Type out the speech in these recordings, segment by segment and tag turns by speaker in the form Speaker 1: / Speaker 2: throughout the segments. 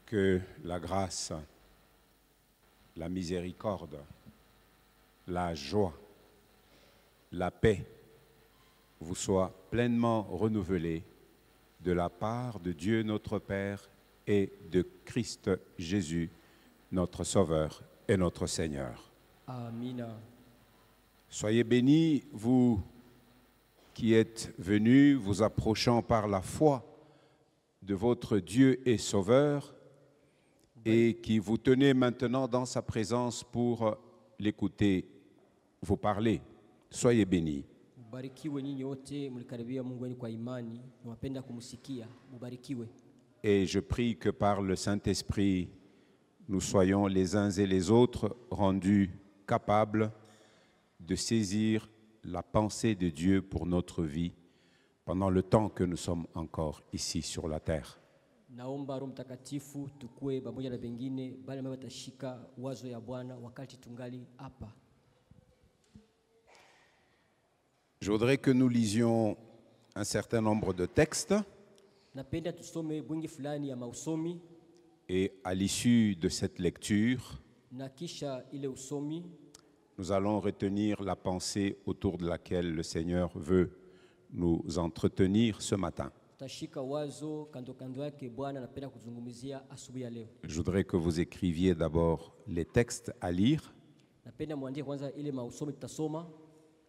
Speaker 1: Que la grâce, la miséricorde, la joie, la paix vous soient pleinement renouvelées de la part de Dieu notre Père et de Christ Jésus, notre Sauveur et notre Seigneur.
Speaker 2: Amina.
Speaker 1: Soyez bénis, vous qui êtes venus, vous approchant par la foi de votre Dieu et Sauveur, et qui vous tenez maintenant dans sa présence pour l'écouter vous parler. Soyez bénis. Et je prie que par le Saint-Esprit, nous soyons les uns et les autres rendus capables de saisir la pensée de Dieu pour notre vie pendant le temps que nous sommes encore ici sur la terre.
Speaker 2: Naomba Roho Mtakatifu tukue pamoja na wengine bali ambao watashika wazo ya Bwana wakati tungali hapa.
Speaker 1: Je voudrais que nous lisions un certain nombre de textes.
Speaker 2: Napenda tusome bungi fulani ya mausomi.
Speaker 1: Et à l'issue de cette lecture,
Speaker 2: na kisha ile usomi,
Speaker 1: nous allons retenir la pensée autour de laquelle le Seigneur veut nous entretenir ce matin. Je voudrais que vous écriviez d'abord les textes à lire,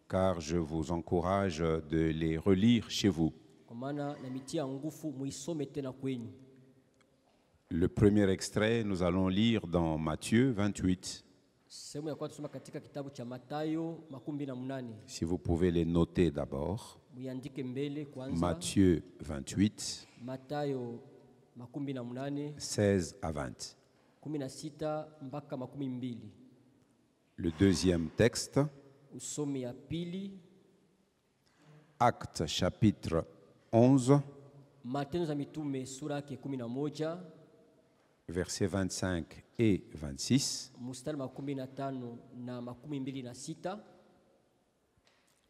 Speaker 1: car je vous encourage de les relire chez vous. Le premier extrait, nous allons lire dans Matthieu 28. Si vous pouvez les noter d'abord. Matthieu 28, 16 à 20. Le deuxième texte, Actes chapitre 11, versets 25 et 26.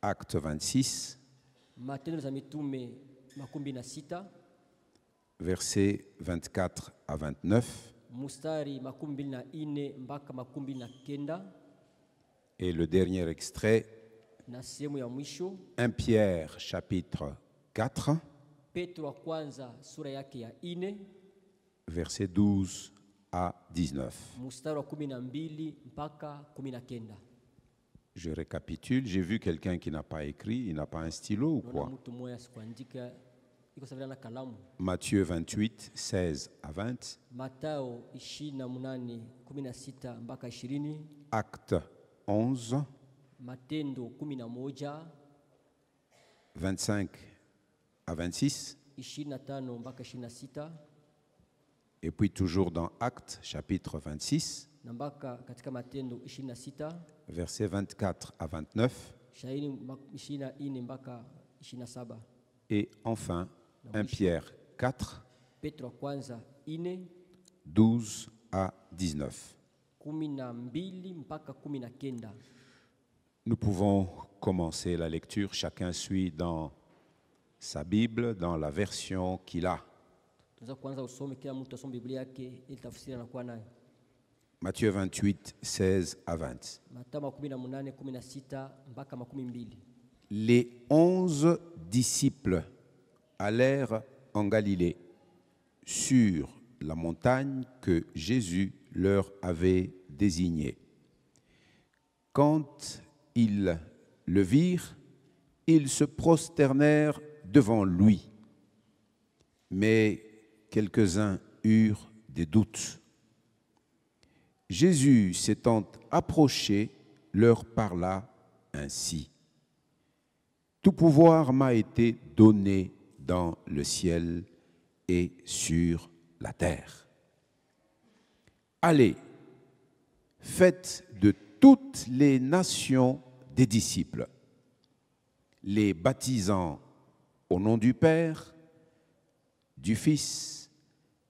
Speaker 1: Acte 26, versets 24 à 29. Et le dernier extrait, 1 Pierre chapitre 4, versets 12 à 19. Je récapitule, j'ai vu quelqu'un qui n'a pas écrit, il n'a pas un stylo ou quoi? Matthieu 28, 16 à 20. Acte 11, 25 à 26. Et puis toujours dans Actes chapitre 26, versets 24 à 29. Et enfin, 1 Pierre 4, 12 à 19. Nous pouvons commencer la lecture. Chacun suit dans sa Bible, dans la version qu'il a. Matthieu 28, 16 à 20. Les 11 disciples allèrent en Galilée, sur la montagne que Jésus leur avait désignée. Quand ils le virent, ils se prosternèrent devant lui. Mais quelques-uns eurent des doutes. Jésus, s'étant approché, leur parla ainsi. Tout pouvoir m'a été donné dans le ciel et sur la terre. Allez, faites de toutes les nations des disciples, les baptisant au nom du Père, du Fils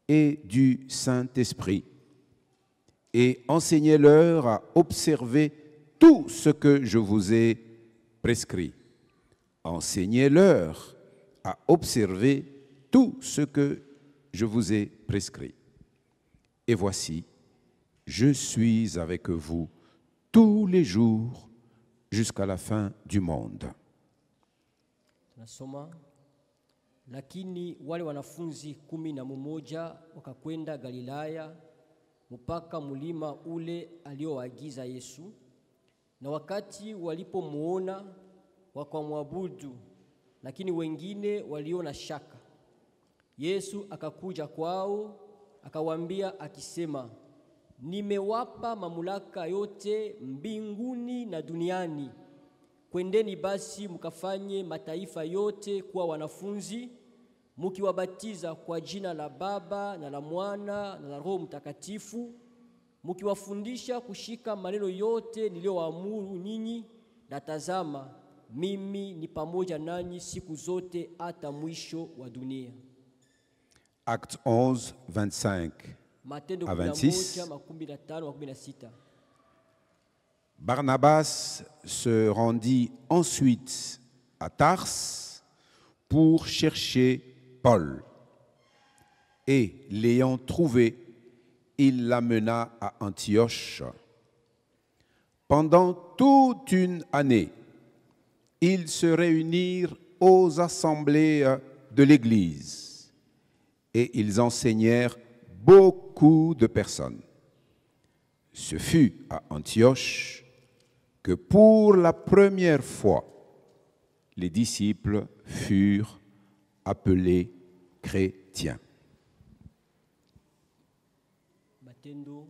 Speaker 1: et du Saint-Esprit, et enseignez-leur à observer tout ce que je vous ai prescrit. enseignez-leur à observer tout ce que je vous ai prescrit. Et voici, je suis avec vous tous les jours jusqu'à la fin du monde.
Speaker 2: Tunasoma, lakini wale wanafunzi 11 wakakwenda Galilaya mpaka mlima ule alioagiza Yesu, na wakati walipomuona wakamwabudu, lakini wengine waliona shaka. Yesu akakuja kwao, akawaambia akisema, nimewapa mamlaka yote mbinguni na duniani. Kwendeni basi mkafanye mataifa yote kuwa wanafunzi, mkiwabatiza kwa jina la Baba na la Mwana na la Roho Mtakatifu, mkiwafundisha kushika maneno yote niliyowaamuru ninyi, na tazama, mimi ni pamoja nanyi siku zote hata mwisho wa dunia.
Speaker 1: Acte 11, 25
Speaker 2: Matendo
Speaker 1: à 26.
Speaker 2: 11:15-16.
Speaker 1: Barnabas se rendit ensuite à Tars pour chercher Paul. Et l'ayant trouvé, il l'amena à Antioche. Pendant toute une année, ils se réunirent aux assemblées de l'Église et ils enseignèrent beaucoup de personnes. Ce fut à Antioche que pour la première fois, les disciples furent appelés chrétiens.
Speaker 2: Matendo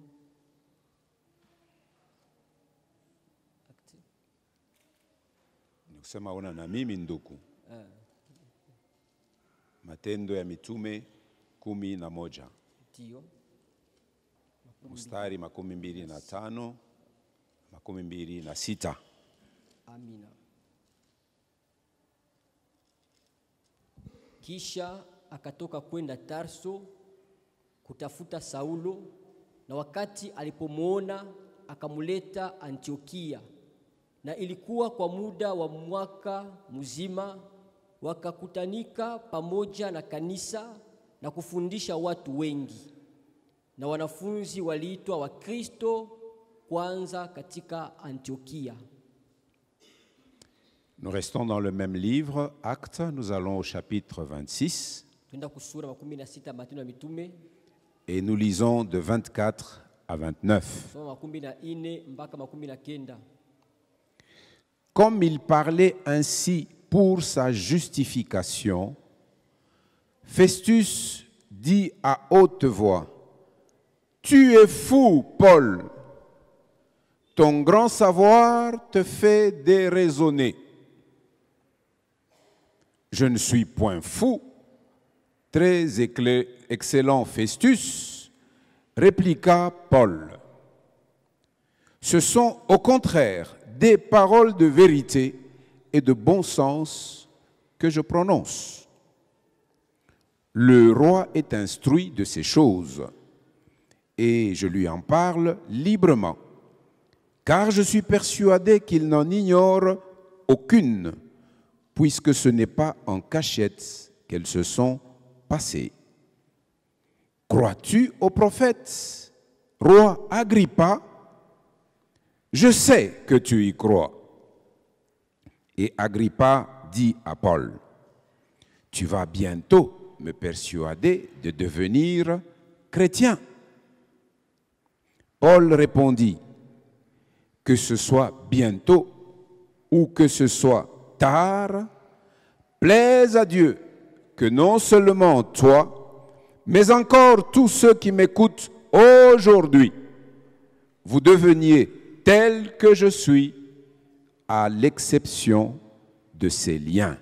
Speaker 1: Nikusema ona na mimi ndugu. Matendo ya Mitume 11
Speaker 2: ndio
Speaker 1: mstari 25 26.
Speaker 2: Amina. Kisha akatoka kwenda Tarso kutafuta Saulo, na wakati alipomuona akamuleta Antiokia, na ilikuwa kwa muda wa mwaka mzima. Wakakutanika pamoja na kanisa na kufundisha watu wengi, na wanafunzi waliitwa Wakristo kwanza katika Antiokia.
Speaker 1: Nous restons dans le même livre, Actes. Nous allons au chapitre 26
Speaker 2: Twenda kusura 16 Matendo ya Mitume,
Speaker 1: et nous lisons de 24 à 29.
Speaker 2: soma 14 mpaka 19.
Speaker 1: Comme il parlait ainsi pour sa justification, Festus dit à haute voix, « Tu es fou, Paul. Ton grand savoir te fait déraisonner. » « Je ne suis point fou, très excellent Festus, répliqua Paul. Ce sont au contraire des paroles de vérité et de bon sens que je prononce. Le roi est instruit de ces choses et je lui en parle librement, car je suis persuadé qu'il n'en ignore aucune, puisque ce n'est pas en cachette qu'elles se sont passées. Crois-tu aux prophètes, roi Agrippa? Je sais que tu y crois. Et Agrippa dit à Paul, tu vas bientôt me persuader de devenir chrétien. Paul répondit, que ce soit bientôt ou que ce soit tard, plaise à Dieu que non seulement toi, mais encore tous ceux qui m'écoutent aujourd'hui, vous deveniez tel que je suis, à l'exception de ces liens.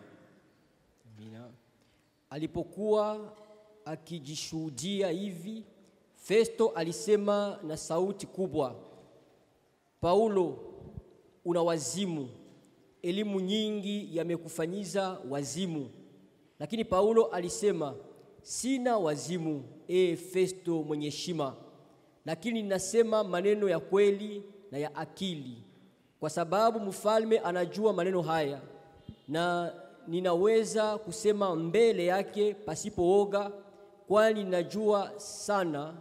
Speaker 2: Alipokuwa akijishuhudia hivi, Festo alisema na sauti kubwa, Paulo, una wazimu, elimu nyingi yamekufanyiza wazimu. Lakini Paulo alisema, sina wazimu, Festo mwenye heshima, lakini ninasema maneno ya kweli na ya akili, kwa sababu mfalme anajua maneno haya, na ninaweza kusema mbele yake pasipooga, kwani najua sana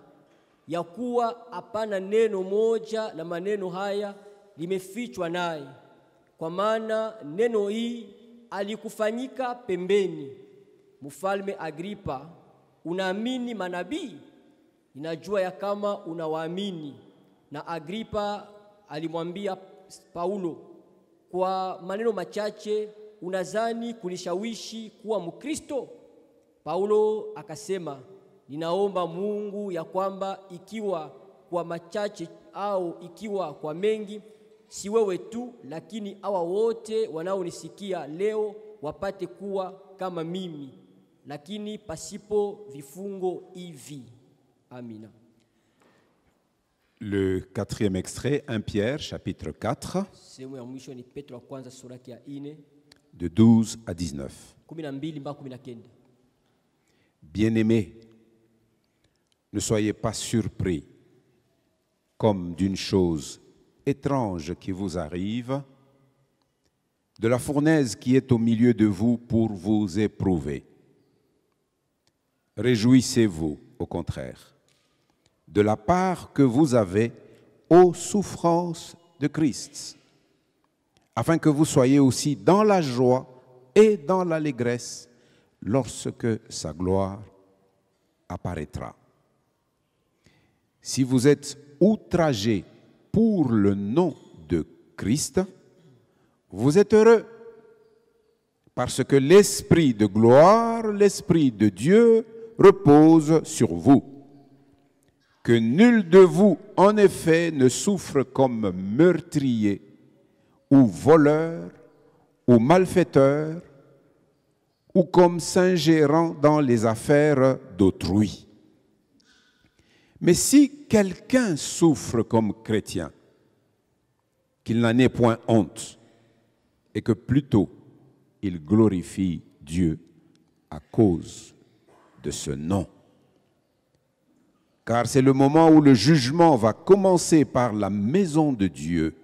Speaker 2: ya kuwa hapana neno moja la maneno haya limefichwa naye. Kwa maana neno hii alikufanyika pembeni. Mfalme Agripa, unaamini manabii? Ninajua ya kama unawaamini. Na Agripa alimwambia Paulo, kwa maneno machache unazani kunishawishi kuwa Mkristo? Paulo akasema, ninaomba Mungu ya kwamba ikiwa kwa machache au ikiwa kwa mengi, si wewe tu, lakini hawa wote wanaonisikia leo wapate kuwa kama mimi, lakini pasipo vifungo hivi. Amina.
Speaker 1: Le quatrième extrait, 1 Pierre, chapitre 4,
Speaker 2: Sehemu ya mwisho ni Petro wa kwanza sura ya 4,
Speaker 1: de 12 à 19.
Speaker 2: 12 mpaka 19.
Speaker 1: Bien-aimés, ne soyez pas surpris comme d'une chose étrange qui vous arrive, de la fournaise qui est au milieu de vous pour vous éprouver. Réjouissez-vous, au contraire, de la part que vous avez aux souffrances de Christ, afin que vous soyez aussi dans la joie et dans l'allégresse lorsque sa gloire apparaîtra. Si vous êtes outragés pour le nom de Christ, vous êtes heureux, parce que l'Esprit de gloire, l'Esprit de Dieu repose sur vous. Que nul de vous, en effet, ne souffre comme meurtrier ou voleur ou malfaiteur ou comme s'ingérant dans les affaires d'autrui. Mais si quelqu'un souffre comme chrétien, qu'il n'en ait point honte, et que plutôt il glorifie Dieu à cause de ce nom. Car c'est le moment où le jugement va commencer par la maison de Dieu.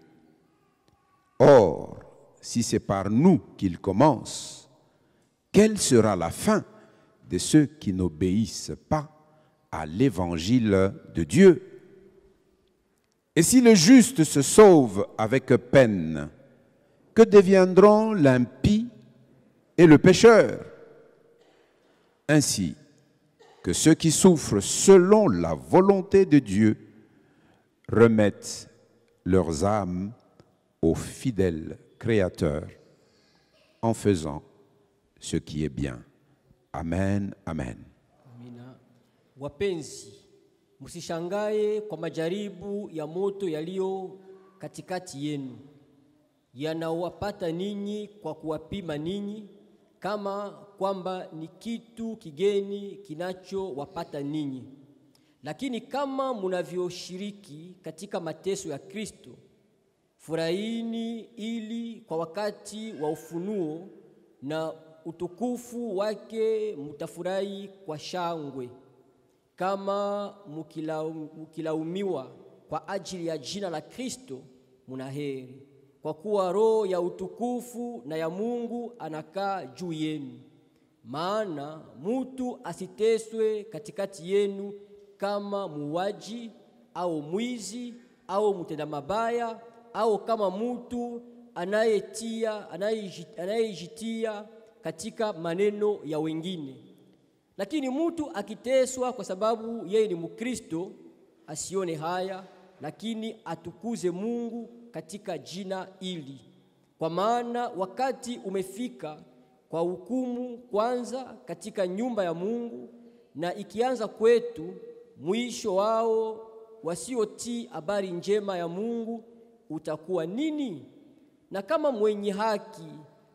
Speaker 1: Or, si c'est par nous qu'il commence, quelle sera la fin de ceux qui n'obéissent pas à l'évangile de Dieu? Et si le juste se sauve avec peine, que deviendront l'impie et le pécheur? Ainsi que ceux qui souffrent selon la volonté de Dieu remettent leurs âmes au fidèle Créateur en faisant ce qui est bien. Amen, amen.
Speaker 2: Amina. Wapenzi, msishangae kwa majaribu ya moto yaliyo katikati yenu, yanawapata ninyi kwa kuwapima ninyi, kama kwamba ni kitu kigeni kinachowapata ninyi. Lakini kama mnavyoshiriki katika mateso ya Kristo, furahini, ili kwa wakati wa ufunuo na utukufu wake mtafurahi kwa shangwe. Kama mkilaumiwa kwa ajili ya jina la Kristo, mnaheri, kwa kuwa roho ya utukufu na ya Mungu anakaa juu yenu. Maana mtu asiteswe katikati yenu kama muuaji au mwizi au mtenda mabaya, au kama mtu anayejitia katika maneno ya wengine. Lakini mtu akiteswa kwa sababu yeye ni Mkristo, asione haya, lakini atukuze Mungu katika jina hili. Kwa maana wakati umefika kwa hukumu kwanza katika nyumba ya Mungu, na ikianza kwetu, mwisho wao wasiotii habari njema ya Mungu utakuwa nini? Na kama mwenye haki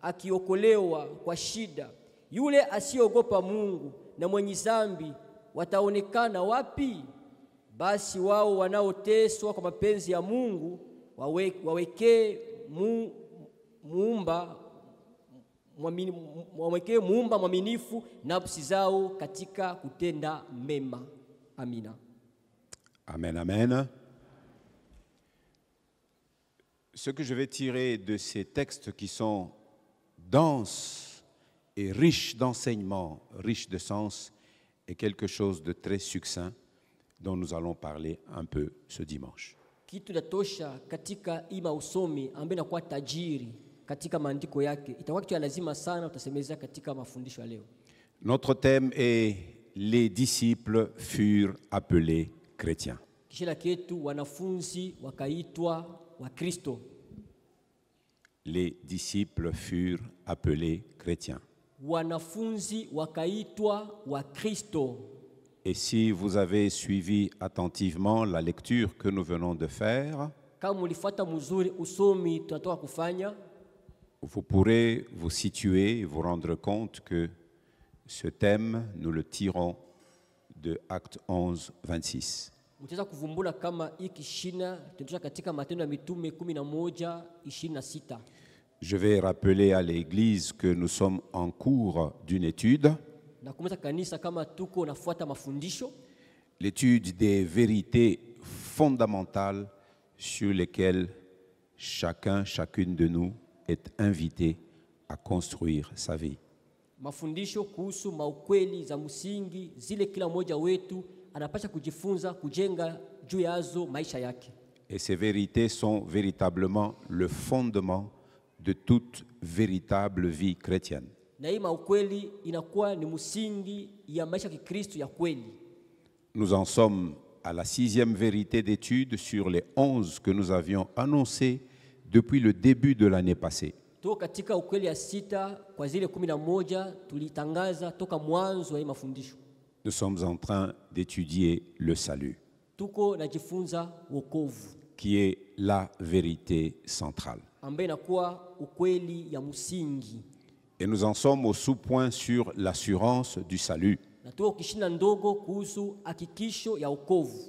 Speaker 2: akiokolewa kwa shida, yule asiogopa Mungu na mwenye dhambi wataonekana wapi? Basi wao wanaoteswa kwa mapenzi ya Mungu wawekee muumba mwaminifu nafsi zao katika kutenda mema. Amina.
Speaker 1: Amen, amen. Ce que je vais tirer de ces textes qui sont denses et riche d'enseignements, riche de sens, et quelque chose de très succinct dont nous allons parler un peu ce dimanche.
Speaker 2: Kitu inatosha katika ima usomi ambaye inakuwa tajiri katika maandiko yake. Itakuwa kitu ya lazima sana utasemezea katika mafundisho ya leo.
Speaker 1: Notre thème est les disciples furent appelés chrétiens.
Speaker 2: Kishina ketu wanafunzi wakaitwa wa Kristo.
Speaker 1: Les disciples furent appelés chrétiens.
Speaker 2: Wanafunzi wakaitwa wa Kristo.
Speaker 1: Et si vous avez suivi attentivement la lecture que nous venons de faire,
Speaker 2: Kama ulifuata mzuri usomi tunatoka kufanya,
Speaker 1: vous pourrez vous situer et vous rendre compte que ce thème, nous le tirons de Acte 11, 26.
Speaker 2: mtaweza kuvumbula kama hii kishina tunatoka katika Matendo ya Mitume 11:26.
Speaker 1: Je vais rappeler à l'Église que nous sommes en cours d'une étude,
Speaker 2: Na kumeza kanisa kama tuko nafuata mafundisho,
Speaker 1: l'étude des vérités fondamentales sur lesquelles chacune de nous est invité à construire sa vie.
Speaker 2: mafundisho kuhusu maukweli za msingi zile kila mmoja wetu anapaswa kujifunza kujenga juu yazo maisha yake.
Speaker 1: Et ces vérités sont véritablement le fondement de toute véritable vie chrétienne.
Speaker 2: Na hii maukweli inakuwa ni msingi ya maisha ya Kikristo ya kweli.
Speaker 1: Nous en sommes à la 6e vérité d'étude sur les 11 que nous avions annoncées depuis le début de l'année passée.
Speaker 2: Tuko katika ukweli ya sita kwa zile 11 tulitangaza toka mwanzo wa hii mafundisho.
Speaker 1: Nous sommes en train d'étudier le salut,
Speaker 2: Tuko najifunza wokovu
Speaker 1: qui est la vérité centrale.
Speaker 2: ambaye inakuwa ukweli ya msingi.
Speaker 1: Et nous en sommes au sous-point sur l'assurance du salut.
Speaker 2: Na tuko kishina ndogo kuhusu hakikisho ya wokovu.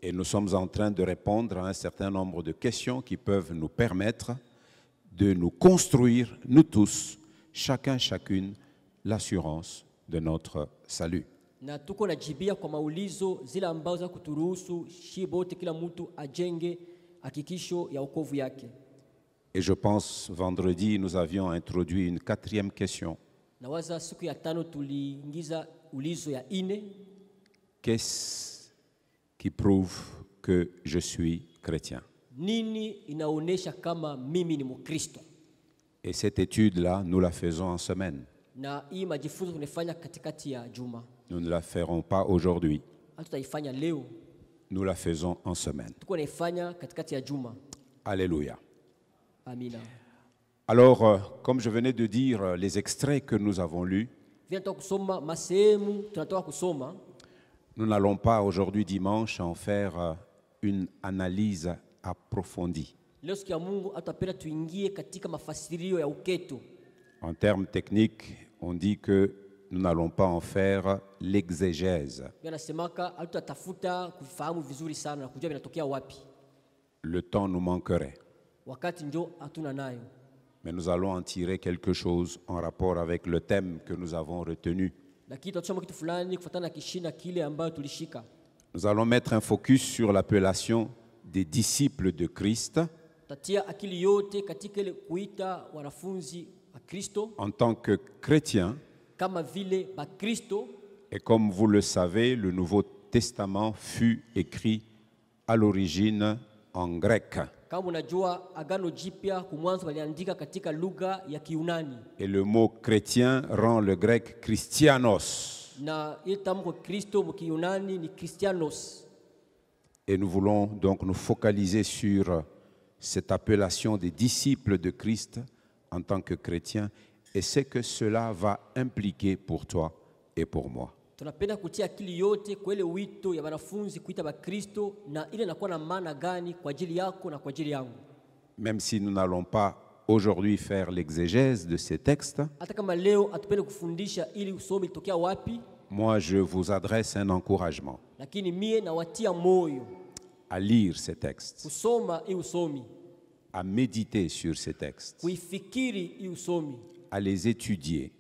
Speaker 1: Et nous sommes en train de répondre à un certain nombre de questions qui peuvent nous permettre de nous construire, nous tous, chacune, l'assurance de notre salut.
Speaker 2: Na tuko najibia kwa maulizo zile ambazo za kuturuhusu shibote kila mtu ajenge hakikisho ya wokovu yake.
Speaker 1: Et je pense, vendredi, nous avions introduit une 4e question.
Speaker 2: Na waza siku ya tano tuliingiza ulizo ya 4.
Speaker 1: Qu'est-ce qui prouve que je suis chrétien?
Speaker 2: Nini inaonesha kama mimi ni Mkristo?
Speaker 1: Et cette étude-là, nous la faisons en semaine.
Speaker 2: Na hii majifunzo tunafanya katikati ya juma.
Speaker 1: Nous ne la ferons pas aujourd'hui,
Speaker 2: Hatutaifanya leo.
Speaker 1: nous la faisons en semaine.
Speaker 2: Tuko naifanya katikati ya juma.
Speaker 1: Alléluia.
Speaker 2: Amina.
Speaker 1: Alors, comme je venais de dire, les extraits que nous avons lus,
Speaker 2: Vile tunatoka kusoma masehemu tunatoka kusoma,
Speaker 1: nous n'allons pas aujourd'hui dimanche en faire une analyse approfondie.
Speaker 2: leo siku ya Mungu atapenda tuingie katika mafasirio ya uketo.
Speaker 1: En termes techniques, on dit que nous n'allons pas en faire l'exégèse.
Speaker 2: Bwana nasemaka hatutafuta kufahamu vizuri sana na kujua vinatokea wapi.
Speaker 1: Le temps nous manquerait.
Speaker 2: Wakati njo hatuna nayo.
Speaker 1: Mais nous allons en tirer quelque chose en rapport avec le thème que nous avons retenu.
Speaker 2: Lakini tutasoma kitu fulani kufuatana na kishina kile ambayo tulishika.
Speaker 1: Nous allons mettre un focus sur l'appellation des disciples de Christ
Speaker 2: Tatia akili yote katika ile kuita wanafunzi wa Kristo
Speaker 1: en tant que chrétiens.
Speaker 2: kama vile ba Kristo.
Speaker 1: Et comme vous le savez, le Nouveau Testament fut écrit à l'origine en grec.
Speaker 2: Kama unajua agano jipya kumwanzo waliandika katika lugha ya Kiunani.
Speaker 1: Et le mot chrétien rend le grec Christianos.
Speaker 2: Na ile tamko Kristo mkiunani ni Christianos.
Speaker 1: Et nous voulons donc nous focaliser sur cette appellation des disciples de Christ en tant que chrétiens et ce que cela va impliquer pour toi et pour moi.
Speaker 2: Tunapenda kutia akili yote kwa ile wito ya wanafunzi kuita ba Kristo na ile inakuwa na maana gani kwa ajili yako na kwa ajili yangu.
Speaker 1: Même si nous n'allons pas aujourd'hui faire l'exégèse de ces textes,
Speaker 2: Hata kama leo atupende kufundisha ili usome litokea wapi,
Speaker 1: moi je vous adresse un encouragement
Speaker 2: lakini mie nawatia moyo
Speaker 1: à lire ces textes,
Speaker 2: kusoma hii usomi,
Speaker 1: à méditer sur ces textes,
Speaker 2: kuifikiri hii usomi,
Speaker 1: à les étudier,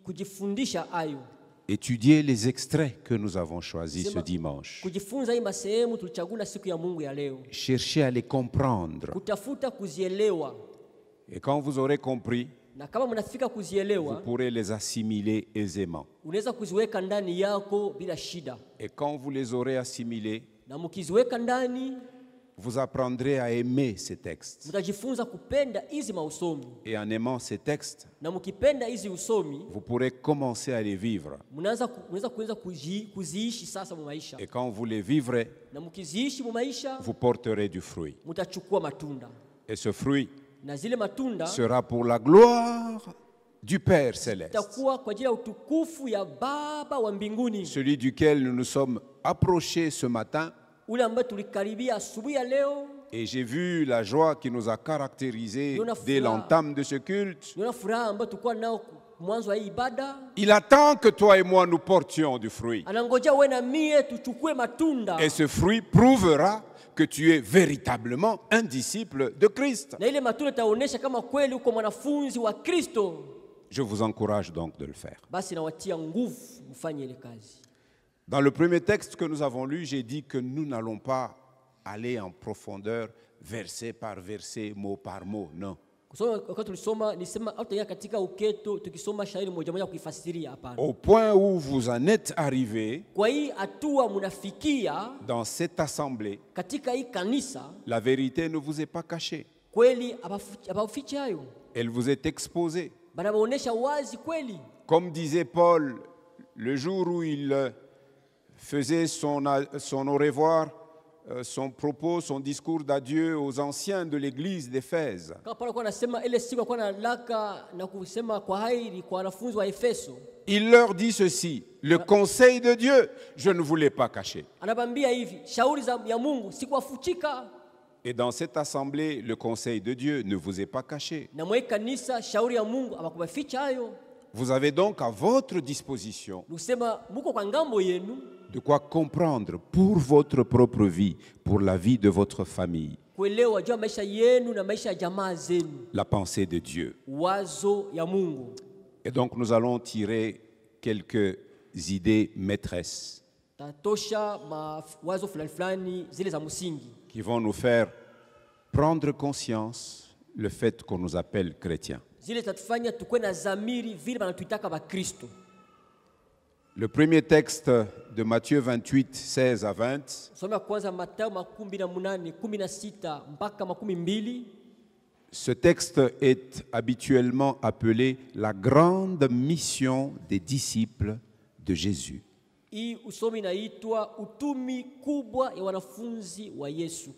Speaker 2: kujifundisha ayo,
Speaker 1: étudier les extraits que nous avons choisis ce dimanche,
Speaker 2: kujifunza hii masehemu tulichagula siku ya Mungu ya leo,
Speaker 1: chercher à les comprendre.
Speaker 2: kutafuta kuzielewa.
Speaker 1: Et quand vous aurez compris,
Speaker 2: na kama mnafika
Speaker 1: vous
Speaker 2: kuzielewa,
Speaker 1: pourrez les assimiler aisément.
Speaker 2: unaweza kuziweka ndani yako bila shida,
Speaker 1: Et quand vous les aurez assimilés,
Speaker 2: na mkiziweka ndani
Speaker 1: vous apprendrez à aimer ces textes.
Speaker 2: mtajifunza kupenda hizi mausomi,
Speaker 1: Et en aimant ces textes,
Speaker 2: na mkipenda hizi usomi
Speaker 1: vous pourrez commencer à les vivre.
Speaker 2: mnaweza kuanza kuziishi sasa mu maisha,
Speaker 1: Et quand vous les vivrez,
Speaker 2: na mkiziishi mu maisha
Speaker 1: vous porterez du fruit.
Speaker 2: mtachukua matunda,
Speaker 1: Et ce fruit
Speaker 2: na zile matunda
Speaker 1: sera pour la gloire du Père céleste,
Speaker 2: itakuwa kwa ajili ya utukufu ya Baba wa mbinguni,
Speaker 1: celui duquel nous nous sommes approchés ce matin.
Speaker 2: ule ambaye tulikaribia asubuhi ya leo.
Speaker 1: Et j'ai vu la joie qui nous a caractérisés dès l'entame de ce culte.
Speaker 2: Niona furaha ambayo tulikuwa nao mwanzo wa hii ibada.
Speaker 1: Il attend que toi et moi nous portions du fruit.
Speaker 2: Anangojea wewe na mie tuchukue matunda,
Speaker 1: Et ce fruit prouvera que tu es véritablement un disciple de Christ.
Speaker 2: na ile matunda itaonyesha kama kweli uko mwanafunzi wa Kristo.
Speaker 1: Je vous encourage donc de le faire.
Speaker 2: Basi nawatia nguvu mfanye ile kazi.
Speaker 1: Dans le premier texte que nous avons lu, j'ai dit que nous n'allons pas aller en profondeur, verset par verset, mot par mot. Non.
Speaker 2: Kusoma wakati tulisoma nisema tutaingia katika uketo tukisoma shairi moja moja kuifasiria, hapana.
Speaker 1: Au point où vous en êtes arrivés,
Speaker 2: Kwa hii hatua mnafikia
Speaker 1: dans cette assemblée,
Speaker 2: katika hii kanisa,
Speaker 1: la vérité ne vous est pas cachée.
Speaker 2: kweli abafiche hayo,
Speaker 1: Elle vous est exposée.
Speaker 2: banabaonesha wazi kweli.
Speaker 1: Comme disait Paul le jour où il faisait son au revoir, son propos, son discours d'adieu aux anciens de l'église d'Éphèse.
Speaker 2: Kama Paulo alikuwa anasema ile siku alikuwa analaka na kusema kwa hairi kwa wanafunzi wa Efeso,
Speaker 1: Il leur dit ceci: le conseil de Dieu, je ne vous l'ai pas caché.
Speaker 2: anabambia hivi, shauri ya Mungu sikuwafuchika.
Speaker 1: Et dans cette assemblée, le conseil de Dieu ne vous est pas caché.
Speaker 2: Na mwe kanisa shauri ya Mungu abakubaficha hayo.
Speaker 1: Vous avez donc à votre disposition
Speaker 2: Lusema muko kwa ngambo yenu
Speaker 1: de quoi comprendre pour votre propre vie, pour la vie de votre famille,
Speaker 2: kuelewa juu ya maisha yenu na maisha ya jamaa zenu,
Speaker 1: la pensée de Dieu.
Speaker 2: wazo ya Mungu.
Speaker 1: Et donc nous allons tirer quelques idées maîtresses
Speaker 2: Tatosha wazo fulani fulani zile za msingi
Speaker 1: qui vont nous faire prendre conscience le fait qu'on nous appelle chrétiens.
Speaker 2: zile tatufanya tukue na zamiri vile banatuitaka ba Kristo.
Speaker 1: Le premier texte de Matthieu 28, 16 à 20,
Speaker 2: Soma kwanza Mathayo 18:16 mpaka 12.
Speaker 1: ce texte est habituellement appelé la grande mission des disciples de Jésus.
Speaker 2: Hii usomi inaitwa utumi kubwa ya wanafunzi wa Yesu.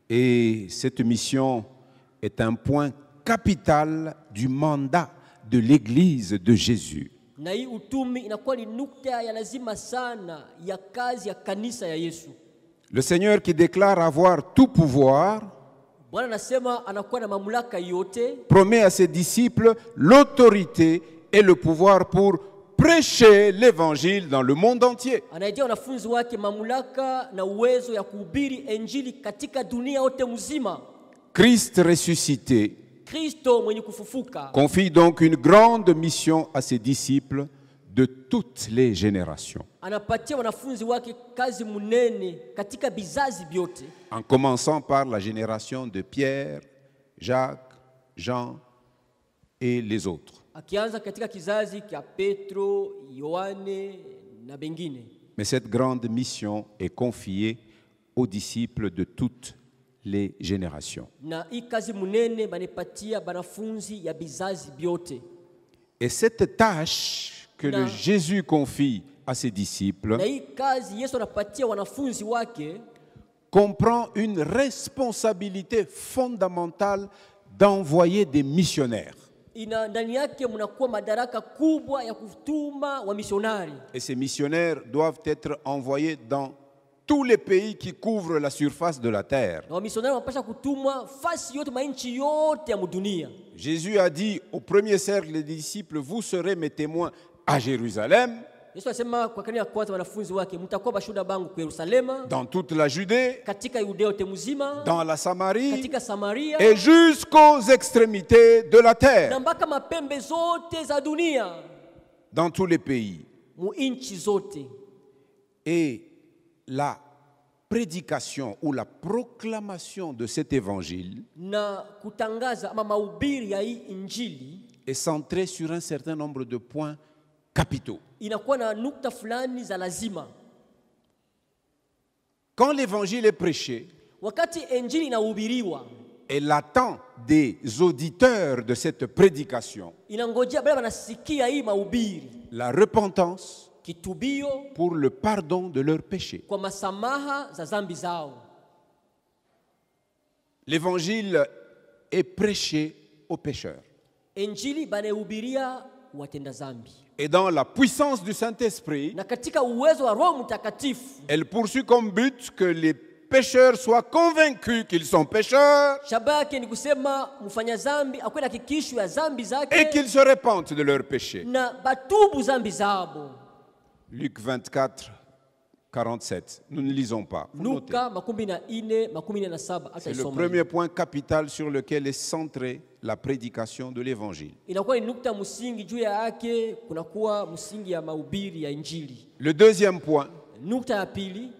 Speaker 1: Et cette mission est un point capital du mandat de l'Église de Jésus.
Speaker 2: Na hii utumi inakuwa ni nukta ya lazima sana ya kazi ya kanisa ya Yesu.
Speaker 1: Le Seigneur qui déclare avoir tout pouvoir
Speaker 2: Bwana anasema anakuwa na mamlaka yote,
Speaker 1: promet à ses disciples l'autorité et le pouvoir pour prêcher l'évangile dans le monde entier.
Speaker 2: anaidia wanafunzi wake mamlaka na uwezo ya kuhubiri injili katika dunia yote mzima.
Speaker 1: Christ ressuscité
Speaker 2: Kristo mwenye kufufuka
Speaker 1: confie donc une grande mission à ses disciples de toutes les générations,
Speaker 2: anapatia wanafunzi wake kazi munene katika bizazi vyote,
Speaker 1: en commençant par la génération de Pierre, Jacques, Jean et les autres.
Speaker 2: akianza katika kizazi cha Petro, Yohane na bengine.
Speaker 1: Mais cette grande mission est confiée aux disciples de toutes les générations.
Speaker 2: Na hii kazi munene banipatia banafunzi ya bizazi vyote.
Speaker 1: Et cette tâche que
Speaker 2: Na-
Speaker 1: Jésus confie à ses disciples
Speaker 2: Na hii kazi Yesu anapatia wanafunzi wake
Speaker 1: comprend une responsabilité fondamentale d'envoyer des missionnaires.
Speaker 2: ina ndani yake mnakuwa madaraka kubwa ya kutuma wa misionari.
Speaker 1: Et ces missionnaires doivent être envoyés dans tous les pays qui couvrent la surface de la terre.
Speaker 2: Na wa misionari wanapaswa kutumwa fasi yote mainchi yote ya dunia.
Speaker 1: Jésus a dit au premier cercle des disciples: vous serez mes témoins à Jérusalem,
Speaker 2: Yesu alisema kwa kanisa ya kwanza wanafunzi wake, mtakuwa bashuhuda bangu kwa Yerusalema,
Speaker 1: dans toute la Judée,
Speaker 2: katika Yudea yote mzima,
Speaker 1: dans la Samarie
Speaker 2: katika Samaria
Speaker 1: et jusqu'aux extrémités de la terre,
Speaker 2: na mpaka mapembe zote za dunia,
Speaker 1: dans tous les pays.
Speaker 2: mu inchi zote.
Speaker 1: Et la prédication ou la proclamation de cet évangile
Speaker 2: Na kutangaza ama mahubiri ya hii injili
Speaker 1: est centrée sur un certain nombre de points capitaux.
Speaker 2: inakuwa na nukta fulani za lazima.
Speaker 1: Quand l'évangile est prêché,
Speaker 2: Wakati injili inahubiriwa,
Speaker 1: elle attend des auditeurs de cette prédication
Speaker 2: inangojea bale wanasikia hii mahubiri,
Speaker 1: la repentance
Speaker 2: kitubio
Speaker 1: pour le pardon de leurs péchés.
Speaker 2: kwa masamaha za zambi zao.
Speaker 1: L'évangile est prêché aux pécheurs.
Speaker 2: Injili banahubiria watenda zambi.
Speaker 1: Et dans la puissance du Saint-Esprit,
Speaker 2: Na katika uwezo wa Roho Mtakatifu,
Speaker 1: elle poursuit comme but que les pécheurs soient convaincus qu'ils sont pécheurs
Speaker 2: shabaha yake ni kusema mfanya zambi akuwe na hakikisho ya zambi
Speaker 1: et
Speaker 2: zake
Speaker 1: qu'ils se repentent de leurs péchés.
Speaker 2: na batubu zambi zabo.
Speaker 1: Luc 24, 47. Nous ne lisons pas. Vous notez.
Speaker 2: Luka 24:47 hata
Speaker 1: C'est le
Speaker 2: isoma.
Speaker 1: premier point capital sur lequel est centrée la prédication de l'évangile.
Speaker 2: Inakuwa ni nukta msingi, juu yake kunakuwa msingi ya mahubiri ya injili.
Speaker 1: Le deuxième point,
Speaker 2: Nukta ya pili,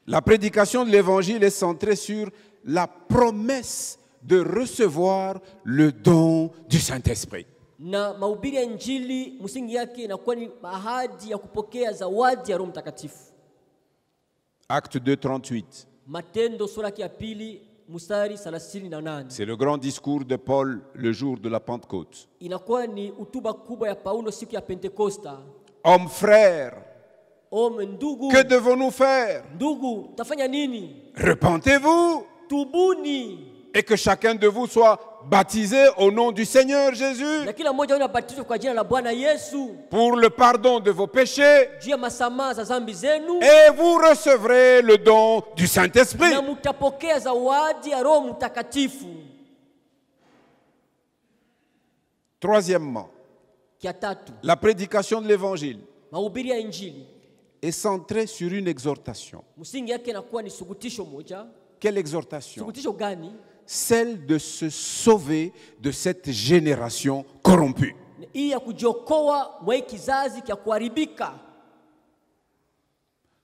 Speaker 1: la prédication de l'évangile est centrée sur la promesse de recevoir le don du Saint-Esprit.
Speaker 2: na mahubiri ya injili msingi yake inakuwa ni ahadi ya kupokea zawadi ya Roho Mtakatifu.
Speaker 1: Acte 2, 38.
Speaker 2: Matendo sura ya pili mstari 38.
Speaker 1: C'est le grand discours de Paul le jour de la Pentecôte.
Speaker 2: Inakuwa ni hotuba kubwa ya Paulo siku ya Pentekosta.
Speaker 1: Hommes frères,
Speaker 2: Ndugu,
Speaker 1: que devons-nous faire?
Speaker 2: ndugu, tafanya nini?
Speaker 1: Repentez-vous
Speaker 2: Tubuni,
Speaker 1: et que chacun de vous soit baptisé au nom du Seigneur Jésus
Speaker 2: na kila mmoja anabatizwa kwa jina la Bwana Yesu
Speaker 1: pour le pardon de vos péchés
Speaker 2: juu ya masamaha za dhambi zenu,
Speaker 1: et vous recevrez le don du Saint-Esprit.
Speaker 2: na mtapokea zawadi ya Roho Mtakatifu.
Speaker 1: Troisièmement,
Speaker 2: Kia tatu,
Speaker 1: la prédication de l'évangile
Speaker 2: mahubiri ya injili
Speaker 1: est centrée sur une exhortation.
Speaker 2: msingi yake inakuwa ni sugutisho moja.
Speaker 1: Quelle exhortation?
Speaker 2: Sugutisho gani?
Speaker 1: Celle de se sauver de cette génération corrompue.
Speaker 2: Ni hii ya kujiokoa mwa hii kizazi kia kuharibika.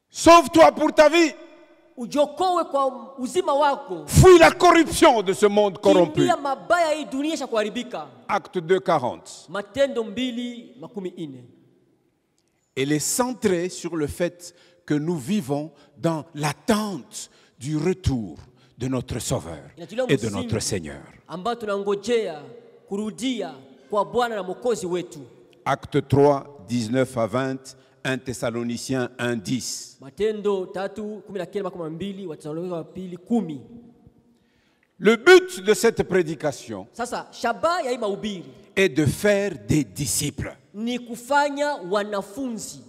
Speaker 1: Sauve-toi pour ta vie.
Speaker 2: Ujiokoe kwa uzima wako.
Speaker 1: Fuis la corruption de ce monde corrompu.
Speaker 2: Kimbia mabaya hii dunia ya kuharibika.
Speaker 1: Acte 2, 40.
Speaker 2: Matendo 2:40.
Speaker 1: Elle est centrée sur le fait que nous vivons dans l'attente du retour de notre Sauveur et de notre Seigneur.
Speaker 2: Ambao tunangojea kurudia kwa Bwana na Mwokozi wetu.
Speaker 1: Acte 3, 19 à 20, 1 Thessaloniciens 1, 10.
Speaker 2: Matendo 3:19-12, Wathesalonike wa pili 10.
Speaker 1: Le but de cette prédication
Speaker 2: Sasa shabaha ya hii mahubiri
Speaker 1: est de faire des disciples,
Speaker 2: ni kufanya wanafunzi,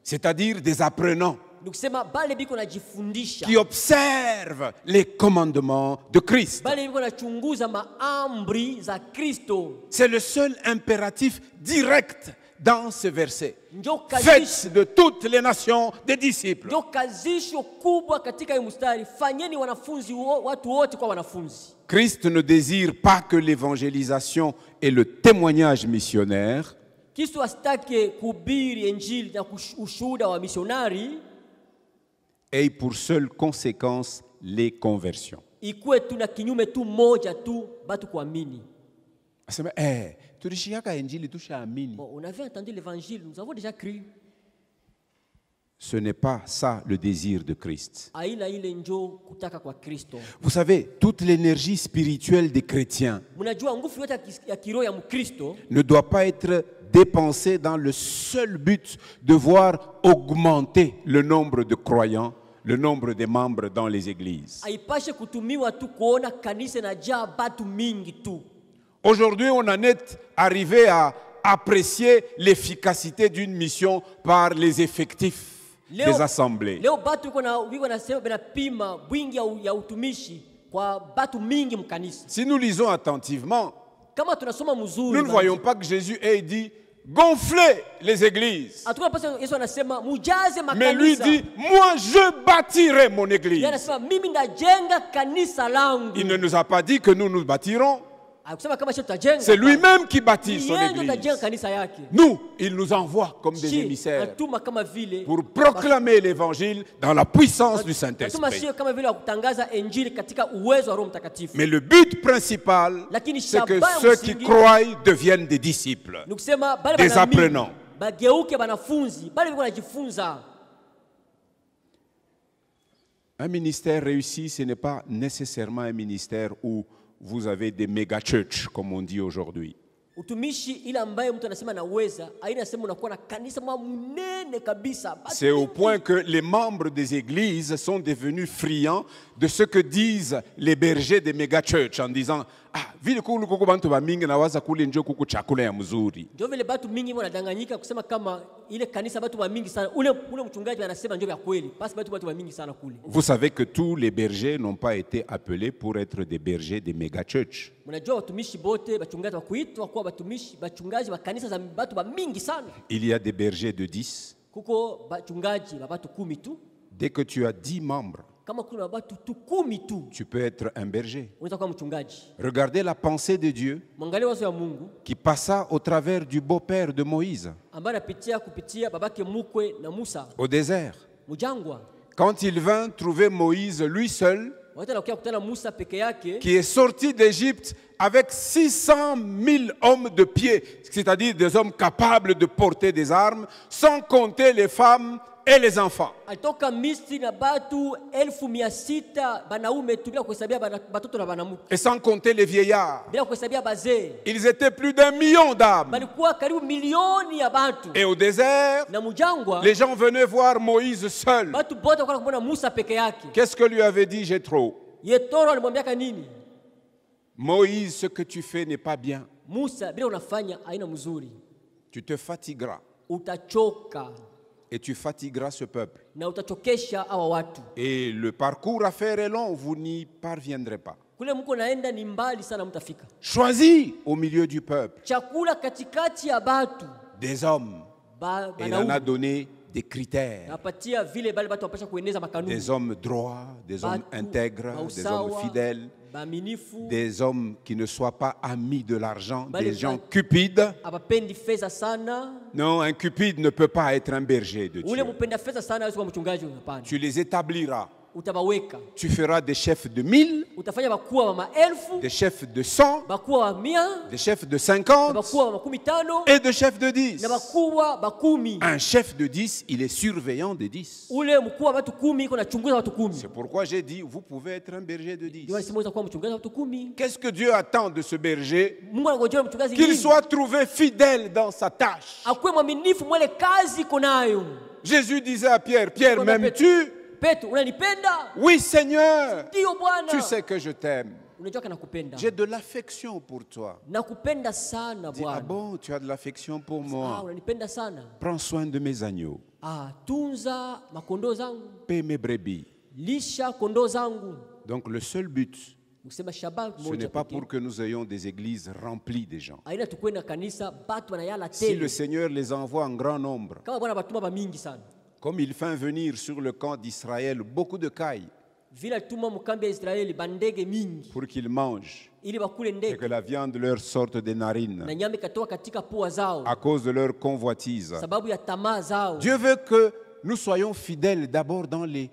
Speaker 1: c'est-à-dire des apprenants
Speaker 2: ni kusema bale biko najifundisha,
Speaker 1: qui observent les commandements de Christ.
Speaker 2: bale biko nachunguza maamri za Kristo.
Speaker 1: C'est le seul impératif direct dans ce verset.
Speaker 2: Ndio
Speaker 1: Faites de toutes les nations des disciples.
Speaker 2: ndio kazisho kubwa katika hii mstari, fanyeni wanafunzi watu wote kwa wanafunzi.
Speaker 1: Christ ne désire pas que l'évangélisation et le témoignage missionnaire
Speaker 2: Kristo asitake kuhubiri injili na ushuhuda wa misionari
Speaker 1: aient pour seule conséquence les conversions.
Speaker 2: ikuwe tu na kinyume tu moja tu, batu kuamini.
Speaker 1: Asema, tulishiaka injili tushaamini.
Speaker 2: Bon, on avait entendu l'évangile, nous avons déjà cru.
Speaker 1: Ce n'est pas ça le désir de Christ.
Speaker 2: Aina ile njo kutaka kwa Kristo.
Speaker 1: Vous savez, toute l'énergie spirituelle des chrétiens
Speaker 2: Mnajua nguvu yote ya kiroho ya Mkristo
Speaker 1: ne doit pas être dépensée dans le seul but de voir augmenter le nombre de croyants, le nombre des membres dans les églises.
Speaker 2: haipashe kutumiwa tu kuona kanisa inajaa batu mingi tu.
Speaker 1: Aujourd'hui, on en est arrivé à apprécier l'efficacité d'une mission par les effectifs des assemblées.
Speaker 2: Leo batu wiko nasema banapima bwingi ya utumishi kwa batu mingi mkanisa.
Speaker 1: Si nous lisons attentivement,
Speaker 2: Kama tunasoma mzuri,
Speaker 1: nous ne voyons pas que Jésus ait dit gonflez les églises.
Speaker 2: Atukuna pasa Yesu anasema mujaze makanisa.
Speaker 1: Mais lui dit, moi je bâtirai mon église.
Speaker 2: Yeye anasema mimi ndajenga kanisa langu.
Speaker 1: Il ne nous a pas dit que nous nous bâtirons.
Speaker 2: Akusema kama sisi tutajenga.
Speaker 1: C'est lui-même qui bâtit son
Speaker 2: Yeye ndio atajenga
Speaker 1: église.
Speaker 2: kanisa yake.
Speaker 1: Nous, il nous envoie comme des
Speaker 2: Shi,
Speaker 1: émissaires
Speaker 2: anatuma kama vile
Speaker 1: pour proclamer l'évangile dans la puissance du
Speaker 2: anatuma
Speaker 1: Saint-Esprit.
Speaker 2: sio kama vile wa kutangaza injili katika uwezo wa Roho Mtakatifu.
Speaker 1: Mais le but principal,
Speaker 2: Lakini
Speaker 1: c'est que
Speaker 2: shabaha
Speaker 1: ceux qui
Speaker 2: msingi
Speaker 1: croient deviennent des disciples,
Speaker 2: ni kusema bale
Speaker 1: des
Speaker 2: banaamini,
Speaker 1: apprenants.
Speaker 2: bageuke banafunzi, bale biko wanajifunza.
Speaker 1: Un ministère réussi, ce n'est pas nécessairement un ministère où vous avez des méga-churches, comme on dit aujourd'hui.
Speaker 2: Utumishi ile ambaye mtu anasema naweza, haina sema unakuwa na kanisa mnene kabisa.
Speaker 1: C'est au point que les membres des églises sont devenus friands de ce que disent les bergers des méga-churches en disant vile kulu kuku bantu ba mingi na waza kule njo kuku chakula ya mzuri.
Speaker 2: Ndio vile watu mingi wanadanganyika kusema kama ile kanisa watu wa mingi sana. Ule mchungaji anasema ndio vya kweli. Basi watu wa mingi sana kule.
Speaker 1: Vous savez que tous les bergers n'ont pas été appelés pour être des bergers des méga-churches.
Speaker 2: Mnajua watumishi bote bachungaji wa kuitwa kuwa bachungaji wa kanisa za watu wa mingi sana.
Speaker 1: Il y a des bergers de 10.
Speaker 2: Kuko bachungaji wa watu 10 tu.
Speaker 1: Dès que tu as 10 membres,
Speaker 2: Kama kuna watu 10 tu,
Speaker 1: tu peux être un berger.
Speaker 2: unaweza kuwa mchungaji.
Speaker 1: Regardez la pensée de Dieu
Speaker 2: Mwangalie wazo ya Mungu
Speaker 1: qui passa au travers du beau-père de Moïse
Speaker 2: ambaye anapitia kupitia babake mkwe na Musa
Speaker 1: au désert.
Speaker 2: mjangwa.
Speaker 1: Quand il vint trouver Moïse lui seul,
Speaker 2: Wakati anakuja kukutana Musa peke yake,
Speaker 1: qui est sorti d'Égypte avec 600 000 hommes de pied, c'est-à-dire des hommes capables de porter des armes, sans compter les femmes et les enfants.
Speaker 2: alitoka Misri na batu 1600 banaume tu bila kuhesabia batoto na banamuke,
Speaker 1: Et sans compter les vieillards.
Speaker 2: bila kuhesabia bazee.
Speaker 1: Ils étaient plus d'1 million d'âmes.
Speaker 2: Balikuwa karibu milioni ya batu.
Speaker 1: Et au désert,
Speaker 2: Na mjangwa
Speaker 1: les gens venaient voir Moïse seul.
Speaker 2: batu bote wakaona kumwona Musa peke yake.
Speaker 1: Qu'est-ce que lui avait dit Jéthro?
Speaker 2: Yetoro alimwambiaka nini?
Speaker 1: Moïse, ce que tu fais n'est pas bien.
Speaker 2: Musa, bila unafanya haina mzuri,
Speaker 1: Tu te fatigueras.
Speaker 2: utachoka
Speaker 1: Et tu fatigueras ce peuple.
Speaker 2: na utachokesha hawa watu.
Speaker 1: Et le parcours à faire est long, vous n'y parviendrez pas.
Speaker 2: Kule mko naenda ni mbali sana, mtafika.
Speaker 1: Choisis au milieu du peuple
Speaker 2: Chakula katikati ya batu
Speaker 1: des hommes. Et il en a
Speaker 2: banaume
Speaker 1: donné des critères.
Speaker 2: napatia vile bale batu wapasha kueneza makanuni,
Speaker 1: Des hommes droits, des hommes
Speaker 2: Batu,
Speaker 1: intègres, des hommes
Speaker 2: bausawa,
Speaker 1: fidèles,
Speaker 2: baminifu,
Speaker 1: des hommes qui ne soient pas amis de l'argent,
Speaker 2: Bale
Speaker 1: des gens
Speaker 2: batu.
Speaker 1: cupides.
Speaker 2: abapendi fedha sana.
Speaker 1: Non, un cupide ne peut pas être un berger de
Speaker 2: Ule
Speaker 1: Dieu.
Speaker 2: mpenda fedha sana hawezi kuwa mchungaji. Hapana,
Speaker 1: Tu les établiras.
Speaker 2: utabaweka,
Speaker 1: Tu feras des chefs de 1000,
Speaker 2: utafanya bakuwa wa maelfu,
Speaker 1: des chefs de 100,
Speaker 2: bakuwa wa 100,
Speaker 1: des chefs de
Speaker 2: na
Speaker 1: 50
Speaker 2: bakuwa wa 15
Speaker 1: et des chefs de 10.
Speaker 2: na bakuwa bakumi.
Speaker 1: Un chef de 10, il est surveillant des 10.
Speaker 2: Ule mkuu wa watu 10 iko nachunguza watu 10.
Speaker 1: C'est pourquoi j'ai dit, vous pouvez être un berger de 10.
Speaker 2: Ndio alisema unaweza kuwa mchungaji wa watu 10.
Speaker 1: Qu'est-ce que Dieu attend de ce berger?
Speaker 2: Mungu anangojea mchungaji
Speaker 1: Qu'il
Speaker 2: nini?
Speaker 1: soit trouvé fidèle dans sa tâche.
Speaker 2: Akuwe mwaminifu mwele kazi iko nayo.
Speaker 1: Jésus disait à Pierre, Pierre,
Speaker 2: Kuna
Speaker 1: m'aimes-tu?
Speaker 2: Petro, unanipenda?
Speaker 1: Oui, Seigneur.
Speaker 2: Ndio Bwana.
Speaker 1: Tu sais que je t'aime.
Speaker 2: Unajua kana kupenda.
Speaker 1: J'ai de l'affection pour toi.
Speaker 2: Nakupenda sana
Speaker 1: Dis, ah
Speaker 2: Bwana.
Speaker 1: bon, tu as de l'affection pour
Speaker 2: Ah,
Speaker 1: moi.
Speaker 2: unanipenda sana.
Speaker 1: Prends soin de mes agneaux.
Speaker 2: Tunza makondoo zangu.
Speaker 1: Paie mes brebis.
Speaker 2: Lisha kondoo zangu.
Speaker 1: Donc le seul but,
Speaker 2: Ukisema Shabbat
Speaker 1: ce n'est pas pour que nous ayons des églises remplies de gens.
Speaker 2: aina tukue na kanisa batu wanayala
Speaker 1: Si le
Speaker 2: tele.
Speaker 1: Seigneur les envoie en grand nombre,
Speaker 2: Kama Bwana batuma ba mingi sana.
Speaker 1: comme il fait venir sur le camp d'Israël beaucoup de cailles
Speaker 2: Vile alituma mkambi ya Israeli bandege mingi
Speaker 1: pour qu'ils mangent
Speaker 2: ili bakule
Speaker 1: et
Speaker 2: ndege
Speaker 1: que la viande leur sorte des narines
Speaker 2: na nyama ikatoka katika pua zao
Speaker 1: à cause de leur convoitise.
Speaker 2: sababu ya tamaa zao.
Speaker 1: Dieu veut que nous soyons fidèles d'abord dans les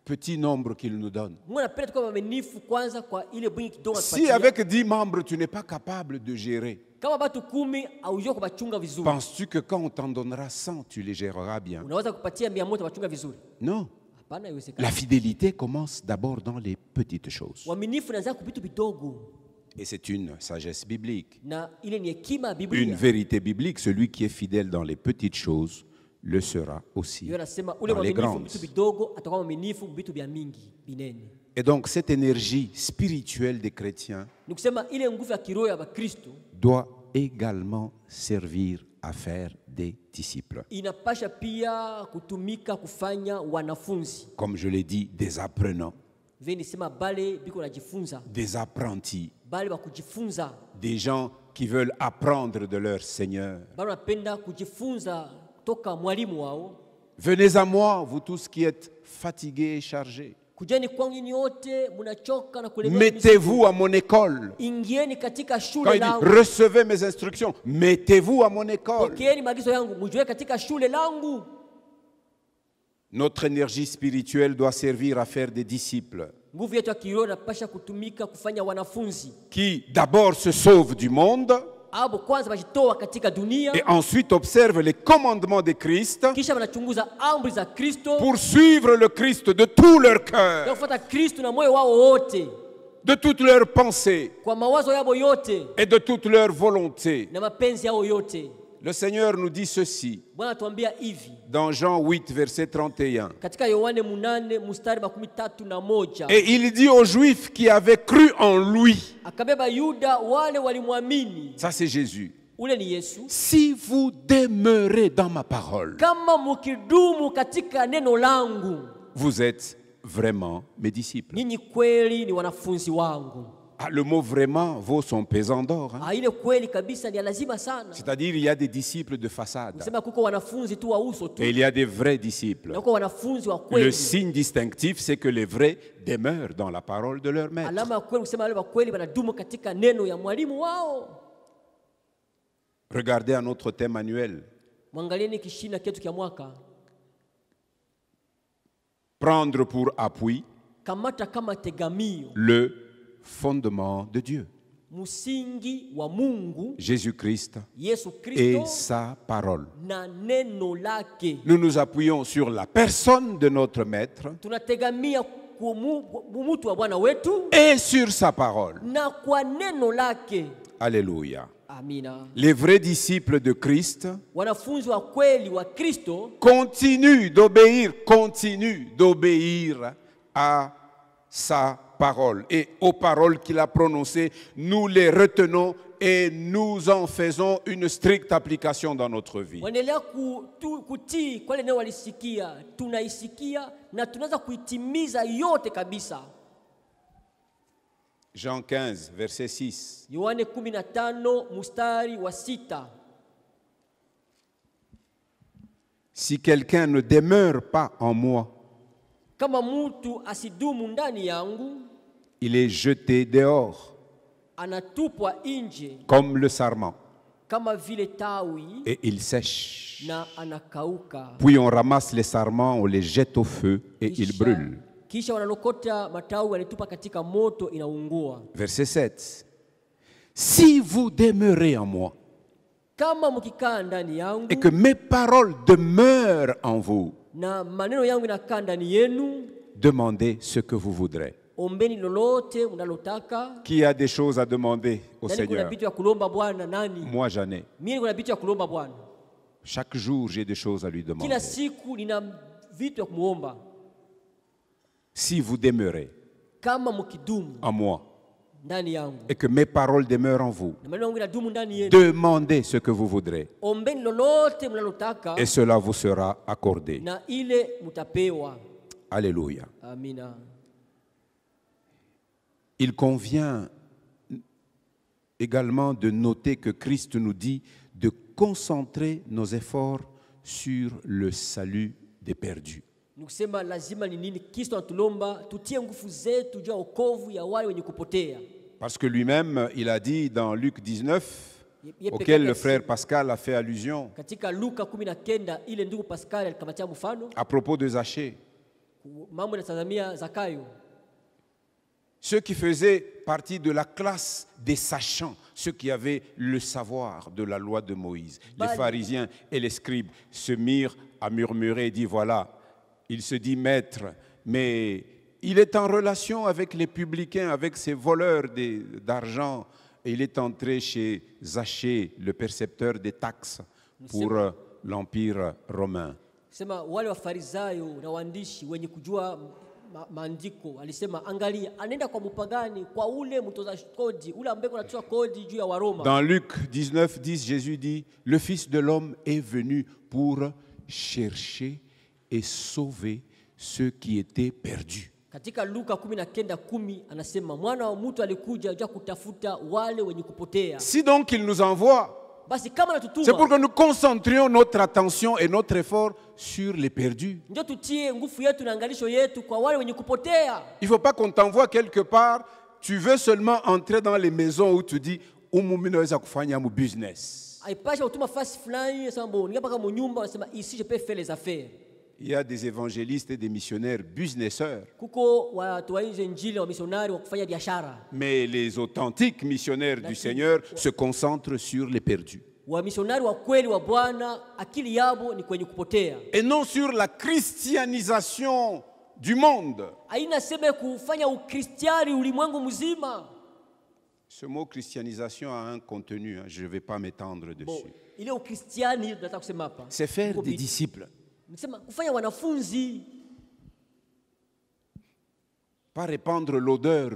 Speaker 1: petits nombres qu'il nous donne.
Speaker 2: Mungu anapenda tukuwe waaminifu kwanza kwa ile bwingi kidogo
Speaker 1: Si
Speaker 2: atupatia.
Speaker 1: avec 10 membres, tu n'es pas capable de gérer,
Speaker 2: Kama batu 10 haujua kubachunga vizuri,
Speaker 1: penses-tu que quand on t'en donnera 100, tu les géreras bien?
Speaker 2: unaweza kupatia 100 bachunga vizuri?
Speaker 1: Non.
Speaker 2: Hapana,
Speaker 1: La
Speaker 2: haiwezekani.
Speaker 1: fidélité commence d'abord dans les petites choses.
Speaker 2: Uaminifu unaanza kwa vitu vidogo,
Speaker 1: Et c'est une sagesse biblique.
Speaker 2: na ile ni hekima ya
Speaker 1: Une
Speaker 2: Biblia.
Speaker 1: vérité biblique, celui qui est fidèle dans les petites choses le sera aussi
Speaker 2: Hiyo nasema ule
Speaker 1: dans les
Speaker 2: mwaminifu
Speaker 1: grandes.
Speaker 2: vitu vidogo atakuwa mwaminifu vitu vya mingi binene.
Speaker 1: Et donc cette énergie spirituelle des chrétiens
Speaker 2: Ni kusema ile nguvu ya kiroho ya Bakristo
Speaker 1: doit également servir à faire des disciples.
Speaker 2: inapasha pia kutumika kufanya wanafunzi.
Speaker 1: Comme je l'ai dit, des apprenants,
Speaker 2: Vile nisema bale biko najifunza,
Speaker 1: des apprentis,
Speaker 2: bale ba kujifunza,
Speaker 1: des gens qui veulent apprendre de leur Seigneur.
Speaker 2: bale wanapenda kujifunza toka mwalimu wao.
Speaker 1: Venez à moi, vous tous qui êtes fatigués et chargés.
Speaker 2: Kujeni kwangu nyinyi wote mnachoka na kulemewa.
Speaker 1: Mettez-vous à mon école.
Speaker 2: Ingieni katika
Speaker 1: Quand
Speaker 2: shule
Speaker 1: il dit
Speaker 2: langu.
Speaker 1: recevez mes instructions, mettez-vous à mon école.
Speaker 2: Pokeeni maagizo yangu, mjue katika shule langu.
Speaker 1: Notre énergie spirituelle doit servir à faire des disciples
Speaker 2: Nguvu yetu ya kiroho inapaswa kutumika kufanya wanafunzi
Speaker 1: qui d'abord se sauvent du monde
Speaker 2: abo kwanza wajitoa katika dunia,
Speaker 1: et ensuite observent les commandements de Christ
Speaker 2: kisha wanachunguza amri za Kristo
Speaker 1: pour suivre le Christ de tout leur
Speaker 2: na
Speaker 1: cœur,
Speaker 2: kufuata Kristo na moyo wao wote,
Speaker 1: de toute leur pensée
Speaker 2: kwa mawazo yao yote
Speaker 1: et de toute leur volonté.
Speaker 2: na mapenzi yao yote.
Speaker 1: Le Seigneur nous dit ceci
Speaker 2: Bwana atuambia hivi
Speaker 1: dans Jean 8, verset 31.
Speaker 2: katika Yohane 8 mstari 31,
Speaker 1: Et il dit aux Juifs qui avaient cru en lui,
Speaker 2: akabeba Yuda wale walimwamini,
Speaker 1: ça c'est Jésus,
Speaker 2: ule ni Yesu,
Speaker 1: si vous demeurez dans ma parole,
Speaker 2: kama mukidumu katika neno langu,
Speaker 1: vous êtes vraiment mes disciples.
Speaker 2: ninyi kweli ni wanafunzi wangu.
Speaker 1: Ah, le mot vraiment vaut son pesant d'or. Hein?
Speaker 2: Ile kweli kabisa ni lazima sana.
Speaker 1: C'est-à-dire il y a des disciples de façade
Speaker 2: Sema kuko wanafunzi tu wa uso tu,
Speaker 1: et il y a des vrais disciples.
Speaker 2: na kuko wanafunzi wa
Speaker 1: Le
Speaker 2: kweli.
Speaker 1: signe distinctif, c'est que les vrais demeurent dans la parole de leur maître.
Speaker 2: Alama ya kweli kusema wale wa kweli wanadumu katika neno ya mwalimu wao.
Speaker 1: Regardez à notre thème annuel.
Speaker 2: Mwangalieni kishina ketu kya mwaka.
Speaker 1: Prendre pour appui
Speaker 2: Kamata kama tegamio
Speaker 1: le fondement de Dieu,
Speaker 2: musingi wa Mungu,
Speaker 1: Jésus-Christ
Speaker 2: Yesu
Speaker 1: et
Speaker 2: Kristo
Speaker 1: sa parole.
Speaker 2: na neno lake.
Speaker 1: Nous nous appuyons sur la personne de notre maître
Speaker 2: Tunategamia kwa mtu wa Bwana wetu
Speaker 1: et sur sa parole.
Speaker 2: na kwa neno lake.
Speaker 1: Alléluia.
Speaker 2: Amina.
Speaker 1: Les vrais disciples de Christ
Speaker 2: Wanafunzi wa kweli wa Kristo
Speaker 1: continuent d'obéir à sa parole. Et aux paroles qu'il a prononcées, nous les retenons et nous en faisons une stricte application dans notre vie.
Speaker 2: Waendelea kutii kwa neno walisikia, tunaisikia na tunaweza kuitimiza yote kabisa.
Speaker 1: Jean 15, verset 6.
Speaker 2: Yohane 15 mstari wa 6.
Speaker 1: Si quelqu'un ne demeure pas en moi,
Speaker 2: Kama mtu asidumu ndani yangu,
Speaker 1: il est jeté dehors,
Speaker 2: anatupwa nje
Speaker 1: comme le sarment,
Speaker 2: kama vile tawi
Speaker 1: et il sèche.
Speaker 2: na anakauka.
Speaker 1: Puis on ramasse les sarments, on les jette au feu et ils brûlent.
Speaker 2: Kisha wanalokota matawi wanitupa katika moto, inaungua.
Speaker 1: Verset 7. Si vous demeurez en moi
Speaker 2: Kama mkikaa ndani yangu
Speaker 1: et que mes paroles demeurent en vous,
Speaker 2: na maneno yangu inakaa ndani yenu,
Speaker 1: demandez ce que vous voudrez.
Speaker 2: ombeni lolote mnalotaka.
Speaker 1: Qui a des choses à demander au
Speaker 2: Nani kuna
Speaker 1: Seigneur?
Speaker 2: vitu ya kulomba Bwana? Nani?
Speaker 1: Moi j'en ai.
Speaker 2: Mimi kuna vitu ya kulomba Bwana.
Speaker 1: Chaque jour j'ai des choses à lui demander.
Speaker 2: Kila siku nina vitu ya kumuomba.
Speaker 1: Si vous demeurez
Speaker 2: Kama mkidumu
Speaker 1: en moi
Speaker 2: ndani yangu
Speaker 1: et que mes paroles demeurent en vous,
Speaker 2: na maneno yangu inadumu ndani yenu,
Speaker 1: demandez ce que vous voudrez
Speaker 2: ombeni lolote mnalotaka
Speaker 1: et cela vous sera accordé.
Speaker 2: na ile mtapewa.
Speaker 1: Alléluia.
Speaker 2: Amina.
Speaker 1: Il convient également de noter que Christ nous dit de concentrer nos efforts sur le salut des perdus.
Speaker 2: Nikusema lazima ni nini? Kristo anatulomba tutie nguvu zetu juu ya wokovu ya wale wenye kupotea.
Speaker 1: Parce que lui-même, il a dit dans Luc 19, auquel le frère Pascal a fait allusion,
Speaker 2: Katika Luka 19 ile ndugu Pascal alikamatia mfano
Speaker 1: à propos de Zachée.
Speaker 2: mambo yanatazamia Zakayo.
Speaker 1: Ceux qui faisaient partie de la classe des sachants, ceux qui avaient le savoir de la loi de Moïse, les pharisiens et les scribes se mirent à murmurer et dit voilà, il se dit maître, mais il est en relation avec les publicains, avec ces voleurs d'argent, et il est entré chez Zachée, le percepteur des taxes pour l'Empire romain.
Speaker 2: Sema wale wafarisayo na waandishi wenye kujua maandiko alisema angalia anaenda kwa mpagani, kwa ule mtoza kodi, ule ambaye anatoa kodi juu ya Waroma.
Speaker 1: Dans Luc 19, 10, Jésus dit le Fils de l'homme est venu pour chercher et sauver ceux qui étaient perdus.
Speaker 2: Katika Luka 19:10 anasema mwana wa mtu alikuja kutafuta wale wenye kupotea.
Speaker 1: Si donc il nous envoie,
Speaker 2: basi kama
Speaker 1: C'est pour
Speaker 2: natutuma
Speaker 1: que nous concentrions notre attention et notre effort sur les perdus.
Speaker 2: ndio tutie nguvu yetu na angalisho yetu kwa wale wenye kupotea.
Speaker 1: Il ne faut pas qu'on t'envoie quelque part, tu veux seulement entrer dans les maisons où tu dis umu minaweza kufanya mu business.
Speaker 2: Haipasha utuma fasi fulani sema bon ninga paka munyumba unasema ici je peux faire les affaires.
Speaker 1: Il y a des évangélistes et des missionnaires businesseurs.
Speaker 2: Kuko watu wa nje injili wa misionari wa kufanya biashara.
Speaker 1: Mais les authentiques missionnaires du Seigneur se concentrent sur les perdus.
Speaker 2: Wa misionari wa kweli wa Bwana akili yabo ni kwenye kupotea.
Speaker 1: Et non sur la christianisation du monde.
Speaker 2: Haina sema kufanya ukristiani ulimwengu mzima.
Speaker 1: Ce mot christianisation a un contenu, je ne vais pas m'étendre dessus.
Speaker 2: Ile ukristiani tunataka kusema hapa.
Speaker 1: C'est faire des disciples.
Speaker 2: Nisema kufanya wanafunzi.
Speaker 1: Pas répandre l'odeur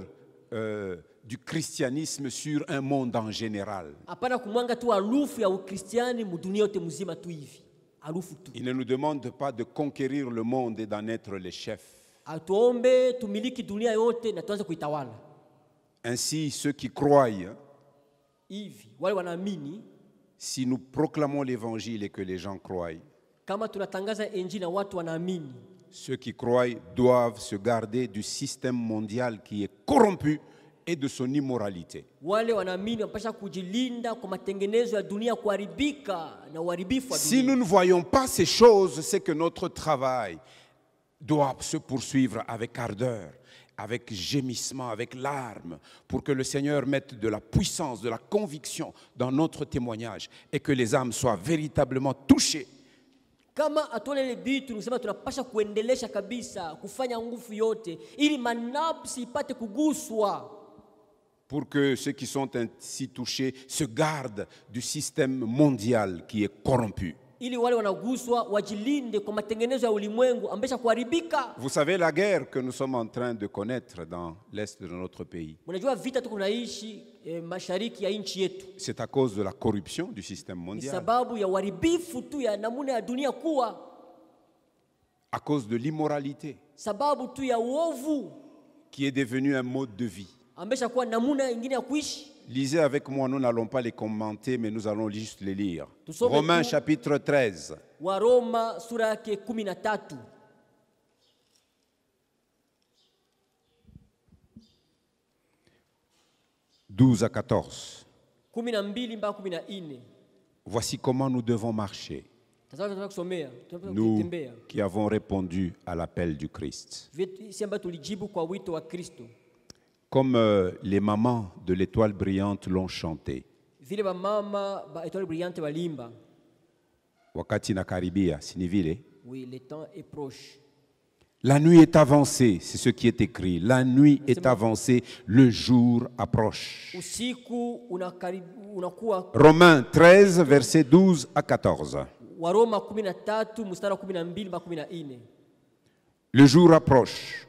Speaker 1: du christianisme sur un monde en général.
Speaker 2: Hapana kumwanga tu harufu ya ukristiani mudunia yote mzima tu hivi. Harufu tu.
Speaker 1: Il ne nous demande pas de conquérir le monde et d'en être les chefs.
Speaker 2: Atuombe tumiliki dunia yote na tuanze kuitawala.
Speaker 1: Ainsi, ceux qui croient,
Speaker 2: Hivi wale wanaamini
Speaker 1: si nous proclamons l'évangile et que les gens croient,
Speaker 2: kama tunatangaza injili na watu wanaamini,
Speaker 1: ceux qui croient doivent se garder du système mondial qui est corrompu et de son immoralité.
Speaker 2: wale wanaamini wanapaswa kujilinda kwa matengenezo ya dunia kuharibika na uharibifu wa dunia.
Speaker 1: Si nous ne voyons pas ces choses, c'est que notre travail doit se poursuivre avec ardeur, avec gémissement, avec larmes, pour que le Seigneur mette de la puissance, de la conviction dans notre témoignage et que les âmes soient véritablement touchées.
Speaker 2: Kama atuone ile vitu nisema tunapaswa kuendelesha kabisa kufanya nguvu yote ili manafsi ipate kuguswa.
Speaker 1: Pour que ceux qui sont ainsi touchés se gardent du système mondial qui est corrompu.
Speaker 2: Ili wale wanaguswa wajilinde kwa matengenezo ya ulimwengu ambesha kuharibika.
Speaker 1: Vous savez la guerre que nous sommes en train de connaître dans l'est de notre pays.
Speaker 2: Mnajua vita tuko naishi mashariki ya nchi yetu.
Speaker 1: C'est à cause de la corruption du système
Speaker 2: Ni
Speaker 1: mondial.
Speaker 2: sababu ya uharibifu tu ya namuna ya dunia kuwa.
Speaker 1: À cause de l'immoralité
Speaker 2: Sababu tu ya uovu
Speaker 1: qui est devenu un mode de vie.
Speaker 2: ambesha kuwa namuna ingine ya kuishi.
Speaker 1: Lisez avec moi, nous n'allons pas les commenter, mais nous allons juste les lire.
Speaker 2: Tusome
Speaker 1: Romains
Speaker 2: tu
Speaker 1: chapitre 13.
Speaker 2: Waroma sura yake 13.
Speaker 1: « 12 à 14.
Speaker 2: 12 mpaka 14.
Speaker 1: Voici comment nous devons marcher,
Speaker 2: Tazama tunataka kusomea, tunataka
Speaker 1: nous
Speaker 2: kutembea.
Speaker 1: qui avons répondu à l'appel du Christ.
Speaker 2: Sisi ambao tulijibu kwa wito wa Kristo.
Speaker 1: Comme les mamans de l'étoile brillante l'ont chanté.
Speaker 2: Vile ba mama ba Étoile Brillante walimba.
Speaker 1: Wakati nakaribia, si ni vile?
Speaker 2: Oui, le temps est proche.
Speaker 1: La nuit est avancée, c'est ce qui est écrit. La nuit est avancée, le jour approche.
Speaker 2: Usiku unakuwa.
Speaker 1: Romains 13, versets 12 à 14.
Speaker 2: Waroma 13 mstari 12 mpaka 14.
Speaker 1: Le jour approche.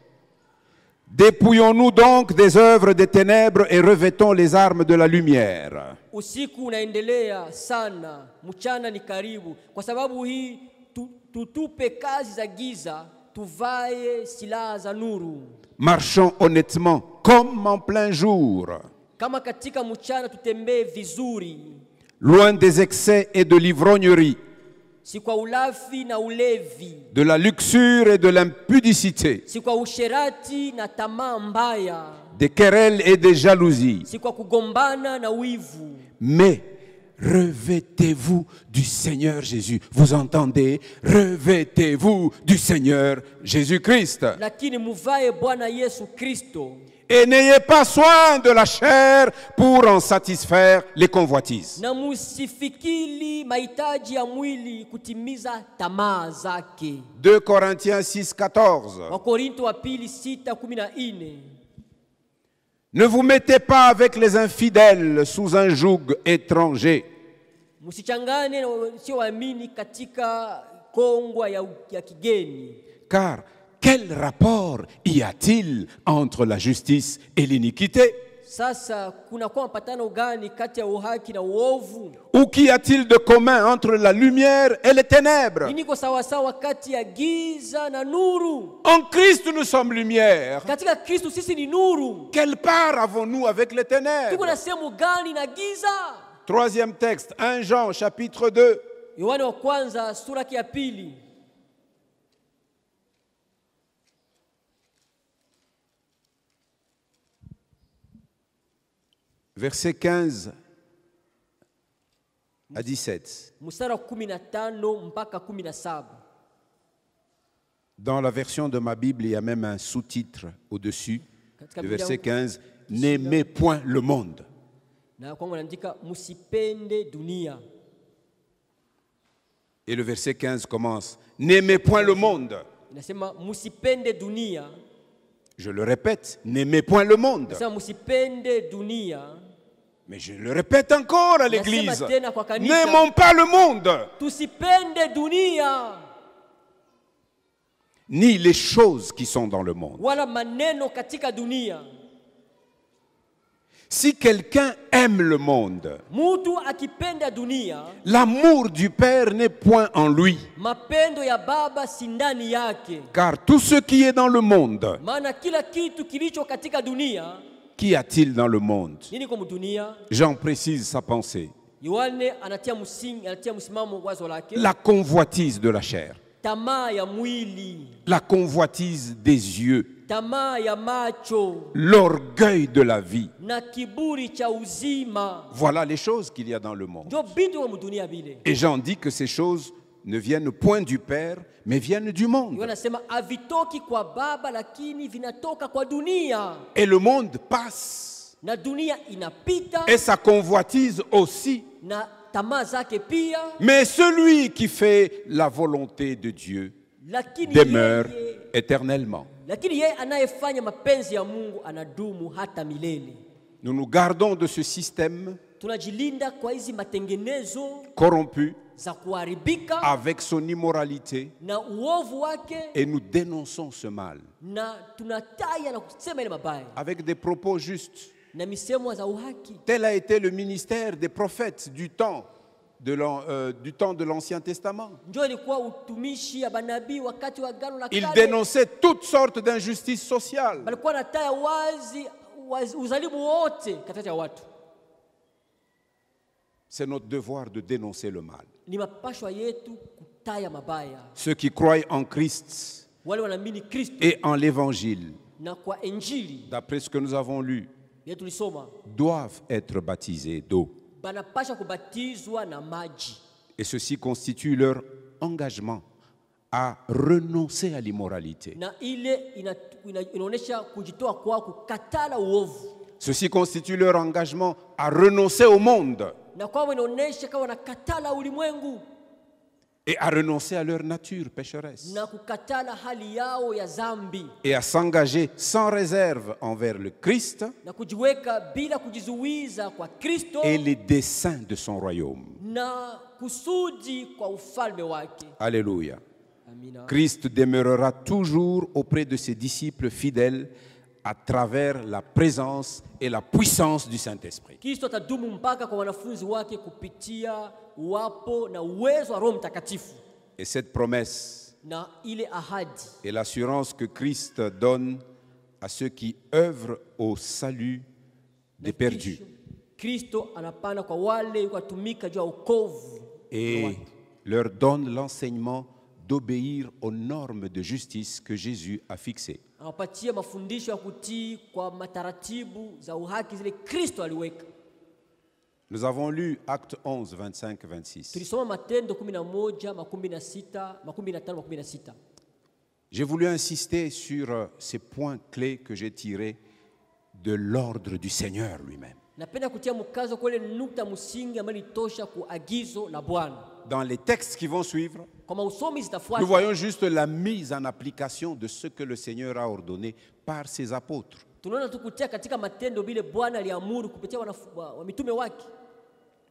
Speaker 1: Dépouillons-nous donc des œuvres des ténèbres et revêtons les armes de la lumière.
Speaker 2: Usiku unaendelea sana, mchana ni karibu. Kwa sababu hii tutupe kazi za giza, tuvae silaha za nuru.
Speaker 1: Marchons honnêtement comme en plein jour.
Speaker 2: Kama katika mchana tutembee vizuri.
Speaker 1: Loin des excès et de l'ivrognerie,
Speaker 2: Si kwa ulafi na ulevi,
Speaker 1: de la luxure et de l'impudicité,
Speaker 2: si kwa usherati na tamaa mbaya,
Speaker 1: des querelles et des jalousies.
Speaker 2: si kwa kugombana na wivu.
Speaker 1: Mais revêtez-vous du Seigneur Jésus. Vous entendez? Revêtez-vous du Seigneur Jésus-Christ.
Speaker 2: Lakini muvae Bwana Yesu Kristo.
Speaker 1: Et n'ayez pas soin de la chair pour en satisfaire les convoitises.
Speaker 2: Na musifikili mahitaji ya mwili kutimiza tamaa zake.
Speaker 1: 2 Corinthiens 6, 14.
Speaker 2: Wakorinto wa pili 6:14.
Speaker 1: Ne vous mettez pas avec les infidèles sous un joug étranger.
Speaker 2: Msichangane sio waamini katika kongwa ya kigeni.
Speaker 1: Car quel rapport y a-t-il entre la justice et l'iniquité?
Speaker 2: Sasa kuna kwa mpatano gani kati ya uhaki na uovu?
Speaker 1: Ou qu'y a-t-il de commun entre la lumière et les ténèbres?
Speaker 2: Nini kwa sawa sawa kati ya giza na nuru?
Speaker 1: En Christ nous sommes lumière.
Speaker 2: Katika Kristo sisi ni nuru.
Speaker 1: Quelle part avons-nous avec les ténèbres?
Speaker 2: Tuko na sehemu gani na giza?
Speaker 1: Troisième texte, 1 Jean chapitre 2.
Speaker 2: Yohane wa kwanza sura ya pili.
Speaker 1: Versets 15 à 17.
Speaker 2: Mstari wa 15 mpaka 17.
Speaker 1: Dans la version de ma Bible, il y a même un sous-titre au-dessus, le verset 15. N'aimez point le monde.
Speaker 2: Na kwangu anaandika musipende dunia.
Speaker 1: Et le verset 15 commence. N'aimez point le monde.
Speaker 2: Inasema musipende dunia.
Speaker 1: Je le répète, n'aimez point le monde.
Speaker 2: Inasema musipende dunia.
Speaker 1: Mais je le répète encore à l'église.
Speaker 2: Nasema tena kwa kanisa.
Speaker 1: N'aimons pas le monde.
Speaker 2: Tusipende dunia.
Speaker 1: Ni les choses qui sont dans le monde.
Speaker 2: Wala maneno katika dunia.
Speaker 1: Si quelqu'un aime le monde,
Speaker 2: Mutu akipenda dunia,
Speaker 1: l'amour du Père n'est point en lui.
Speaker 2: mapendo ya baba si ndani yake.
Speaker 1: Car tout ce qui est dans le monde,
Speaker 2: Maana kila kitu kilicho katika dunia,
Speaker 1: qu'y a-t-il dans le monde?
Speaker 2: nini kwa dunia?
Speaker 1: Jean précise sa pensée.
Speaker 2: Yohane anatia msimamo wazo lake.
Speaker 1: La convoitise de la chair,
Speaker 2: Tamaa ya mwili,
Speaker 1: la convoitise des yeux,
Speaker 2: tamaa ya macho,
Speaker 1: l'orgueil de la vie.
Speaker 2: na kiburi cha uzima.
Speaker 1: Voilà les choses qu'il y a dans le monde.
Speaker 2: Ndio vitu wa dunia vile.
Speaker 1: Et Jean dit que ces choses ne viennent point du Père, mais viennent du monde.
Speaker 2: Yohana anasema havitoki kwa baba lakini vinatoka kwa dunia.
Speaker 1: Et le monde passe.
Speaker 2: Na dunia inapita.
Speaker 1: Et sa convoitise aussi.
Speaker 2: Na tamaa zake pia.
Speaker 1: Mais celui qui fait la volonté de Dieu
Speaker 2: Lakini
Speaker 1: demeure
Speaker 2: yeye,
Speaker 1: éternellement.
Speaker 2: lakini yeye anayefanya mapenzi ya Mungu anadumu hata milele.
Speaker 1: Nous nous gardons de ce système
Speaker 2: Tunajilinda kwa hizi matengenezo
Speaker 1: corrompu
Speaker 2: za kuharibika
Speaker 1: avec son immoralité
Speaker 2: na uovu wake,
Speaker 1: et nous dénonçons ce mal
Speaker 2: na tunataya na kusema ile mabaya
Speaker 1: avec des propos justes.
Speaker 2: na misemo za uhaki.
Speaker 1: Tel a été le ministère des prophètes du temps de l'Ancien Testament.
Speaker 2: Ndio ilikuwa utumishi ya banabii wakati wa Agano la
Speaker 1: Ils
Speaker 2: Kale.
Speaker 1: dénonçaient toutes sortes d'injustices sociales.
Speaker 2: Balikuwa nataya wazi uzalimu wote katikati ya watu.
Speaker 1: C'est notre devoir de dénoncer le mal.
Speaker 2: Ni mapashwa yetu kutaya mabaya.
Speaker 1: Ceux qui croient en Christ
Speaker 2: Wale wanaamini Kristo
Speaker 1: et en l'Évangile,
Speaker 2: na kwa Injili
Speaker 1: d'après ce que nous avons lu,
Speaker 2: yetu lisoma,
Speaker 1: doivent être baptisés d'eau.
Speaker 2: banapasha kubatizwa na maji.
Speaker 1: Et ceci constitue leur engagement à renoncer à l'immoralité.
Speaker 2: Na ile inaonesha kujitoa kwao kukatala uovu.
Speaker 1: Ceci constitue leur engagement à renoncer au monde
Speaker 2: Na kwao inaonesha kama wanakatala ulimwengu
Speaker 1: et à renoncer à leur nature pécheresse
Speaker 2: na kukatala hali yao ya zambi
Speaker 1: et à s'engager sans réserve envers le Christ
Speaker 2: na kujiweka bila kujizuiza kwa Kristo
Speaker 1: et les desseins de son royaume.
Speaker 2: na kusudi kwa ufalme wake.
Speaker 1: Alléluia.
Speaker 2: Amina.
Speaker 1: Christ demeurera toujours auprès de ses disciples fidèles à travers la présence et la puissance du Saint-Esprit.
Speaker 2: Kristo atadumu mpaka kwa wanafunzi wake kupitia uwapo na uwezo wa Roho Mtakatifu.
Speaker 1: Et cette promesse
Speaker 2: Na ile ahadi
Speaker 1: est l'assurance que Christ donne à ceux qui œuvrent au salut des perdus.
Speaker 2: Kristo anapana kwa wale watumika juu ya wokovu
Speaker 1: Et leur donne l'enseignement d'obéir aux normes de justice que Jésus a fixées.
Speaker 2: anapatia mafundisho ya kutii kwa mataratibu za uhaki zile Kristo aliweka.
Speaker 1: Nous avons lu Acte 11, 25, 26.
Speaker 2: Tulisoma Matendo 11, 16, 15, 16.
Speaker 1: J'ai voulu insister sur ces points clés que j'ai tirés de l'ordre du Seigneur lui-même.
Speaker 2: Napenda kutia mkazo kwa ile nukta msingi ambayo litosha kuagizo la Bwana.
Speaker 1: Dans les textes qui vont suivre,
Speaker 2: Kama usomi
Speaker 1: nous
Speaker 2: zitafuata,
Speaker 1: voyons juste la mise en application de ce que le Seigneur a ordonné par ses apôtres.
Speaker 2: tunaona tukutia katika matendo vile Bwana aliamuru kupitia wa mitume wake.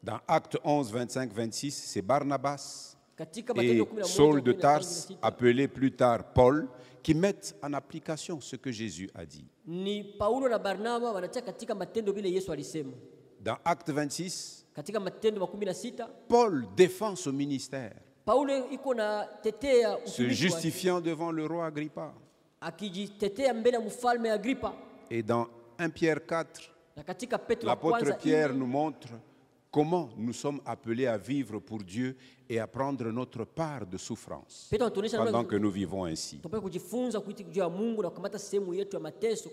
Speaker 1: Dans Acte 11, 25, 26, c'est Barnabas
Speaker 2: Katika
Speaker 1: et
Speaker 2: Matendo 11,
Speaker 1: Saul de
Speaker 2: 15,
Speaker 1: Tars,
Speaker 2: 16,
Speaker 1: appelé plus tard Paul, qui mettent en application ce que Jésus a dit.
Speaker 2: ni Paulo na Barnaba wanatia katika matendo vile Yesu alisema.
Speaker 1: Dans Acte 26,
Speaker 2: Katika Matendo 16,
Speaker 1: Paul défend son ministère,
Speaker 2: Paulo iko na tetea
Speaker 1: se
Speaker 2: utumishi wake,
Speaker 1: justifiant devant le roi Agrippa.
Speaker 2: akijitetea mbele ya mfalme Agripa.
Speaker 1: Et dans 1 Pierre 4,
Speaker 2: Na katika Petro wa
Speaker 1: l'apôtre
Speaker 2: kwanza
Speaker 1: Pierre
Speaker 2: nne,
Speaker 1: nous montre comment nous sommes appelés à vivre pour Dieu et à prendre notre part de souffrance
Speaker 2: Petro anatuonyesha
Speaker 1: pendant
Speaker 2: namna
Speaker 1: que nous vivons ainsi.
Speaker 2: tunapaswa kujifunza kuitii juu ya Mungu na kukamata sehemu yetu ya mateso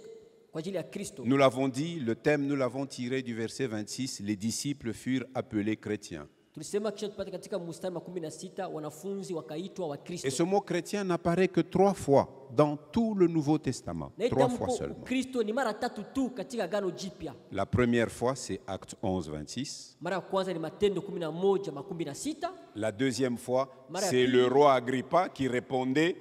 Speaker 2: kwa ajili ya Kristo.
Speaker 1: Nous l'avons dit, le thème, nous l'avons tiré du verset 26, les disciples furent appelés chrétiens.
Speaker 2: Tulisema kisha tupate katika mstari wa 16 wanafunzi wakaitwa wa Kristo.
Speaker 1: Et ce mot chrétien n'apparaît que 3 fois dans tout le Nouveau Testament. 3 fois seulement.
Speaker 2: Kristo ni mara tatu tu katika Agano Jipya.
Speaker 1: La première fois, c'est Acte 11, 26.
Speaker 2: Mara ya kwanza ni Matendo 11:16.
Speaker 1: La deuxième fois,
Speaker 2: Mara
Speaker 1: c'est
Speaker 2: ya
Speaker 1: le
Speaker 2: pili.
Speaker 1: roi Agrippa qui répondait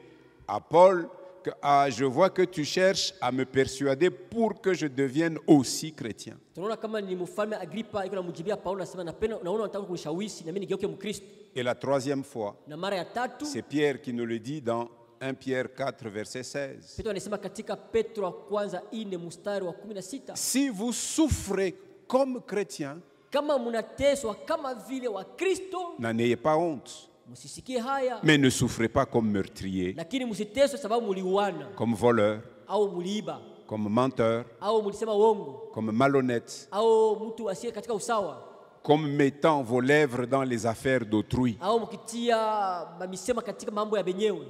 Speaker 1: à Paul que je vois que tu cherches à me persuader pour que je devienne aussi chrétien.
Speaker 2: Tunaona kama ni mfalme Agripa iko namjibia Paulo anasema naona unataka kunishawishi na mimi nigeuke Mkristo.
Speaker 1: Et la troisième fois,
Speaker 2: Na mara ya tatu
Speaker 1: c'est Pierre qui nous le dit dans 1 Pierre 4, verset 16.
Speaker 2: Petro anasema katika Petro wa kwanza 4 mstari wa 16,
Speaker 1: Si vous souffrez comme chrétien,
Speaker 2: kama mnateswa kama vile wa Kristo
Speaker 1: n'en ayez pas honte,
Speaker 2: msisikie haya,
Speaker 1: mais ne souffrez pas comme meurtrier,
Speaker 2: lakini msiteswe sababu mliuana
Speaker 1: comme voleur,
Speaker 2: au mliiba
Speaker 1: comme menteur,
Speaker 2: au mlisema uongo
Speaker 1: comme malhonnête,
Speaker 2: au mtu asiye katika usawa
Speaker 1: comme mettant vos lèvres dans les affaires d'autrui.
Speaker 2: au mkitia misema katika mambo ya benyewe.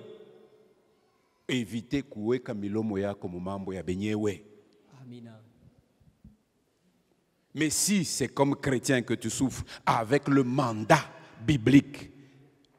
Speaker 1: Évitez kuweka milomo yako mu mambo ya benyewe.
Speaker 2: Amina.
Speaker 1: Mais si c'est comme chrétien que tu souffres avec le mandat biblique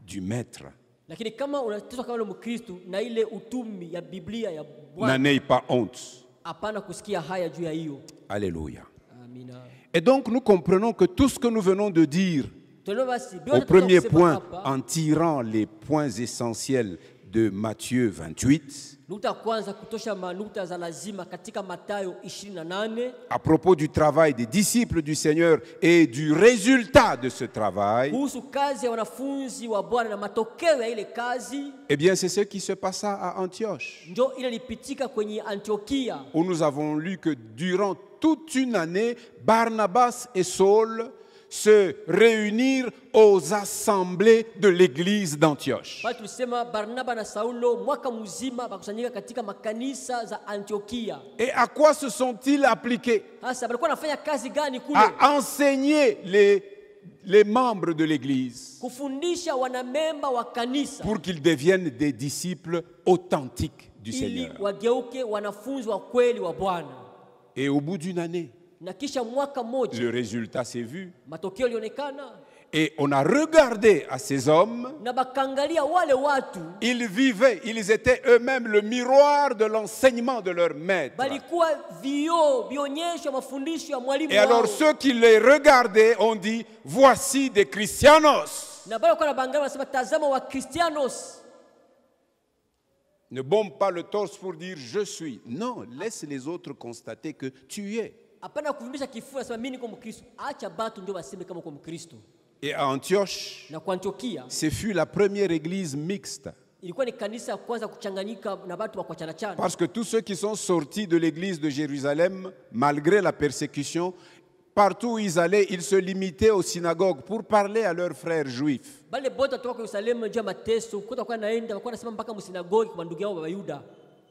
Speaker 1: du maître,
Speaker 2: Lakini kama unateswa kama Mkristo na ile utumi ya Biblia ya Bwana,
Speaker 1: n'en ayez pas honte.
Speaker 2: hapana kusikia haya juu ya hiyo.
Speaker 1: Alléluia.
Speaker 2: Amina.
Speaker 1: Et donc nous comprenons que tout ce que nous venons de dire
Speaker 2: Tunaona basi
Speaker 1: au premier point, en tirant les points essentiels de Matthieu 28,
Speaker 2: nukta kwanza kutosha manukta za lazima katika Mathayo 28
Speaker 1: à propos du travail des disciples du Seigneur et du résultat de ce travail,
Speaker 2: kuhusu kazi ya wanafunzi wa Bwana na matokeo ya ile kazi,
Speaker 1: eh bien c'est ce qui se passa à Antioche,
Speaker 2: ndio ile lipitika kwenye Antiokia,
Speaker 1: où nous avons lu que durant toute une année, Barnabas et Saul se réunirent aux assemblées de l'église d'Antioche.
Speaker 2: bali tulisema Barnaba na Saulo mwaka mzima bakusanyika katika makanisa za Antiokia.
Speaker 1: Et à quoi se sont-ils appliqués?
Speaker 2: Sasa walikuwa wanafanya kazi gani kule?
Speaker 1: À enseigner les membres de l'église
Speaker 2: Kufundisha wanamemba wa kanisa
Speaker 1: pour qu'ils deviennent des disciples authentiques du
Speaker 2: ili
Speaker 1: Seigneur.
Speaker 2: wageuke wanafunzi wa kweli wa Bwana.
Speaker 1: Et au bout d'une année,
Speaker 2: Na kisha mwaka mmoja
Speaker 1: le résultat s'est vu.
Speaker 2: matokeo yalionekana,
Speaker 1: Et on a regardé à ces hommes.
Speaker 2: na bakangalia wale watu
Speaker 1: Ils vivaient, ils étaient eux-mêmes le miroir de l'enseignement de leur maître.
Speaker 2: balikuwa vioo vionyesho mafundisho ya mwalimu
Speaker 1: Et alors
Speaker 2: wao.
Speaker 1: ceux qui les regardaient ont dit, voici des Christianos.
Speaker 2: Na bale kwa bangalia wanasema tazama wa Kristianos.
Speaker 1: Ne bombe pas le torse pour dire je suis. Non, laisse les autres constater que tu es.
Speaker 2: Hapana kufundisha kifua sema mimi niko Mkristo. Acha batu ndio waseme kama uko Mkristo.
Speaker 1: Et à Antioche,
Speaker 2: Na kwa Antiokia
Speaker 1: ce fut la première église mixte.
Speaker 2: ilikuwa ni kanisa ya kwanza kuchanganyika na watu wa kuachana chana.
Speaker 1: Parce que tous ceux qui sont sortis de l'église de Jérusalem, malgré la persécution, partout où ils allaient, ils se limitaient aux synagogues pour parler à leurs frères juifs.
Speaker 2: Bale bote kutoka Yerusalemu juu ya mateso, kutoka kwa naenda walikuwa nasema mpaka msinagogi kwa ndugu yao wa Yuda.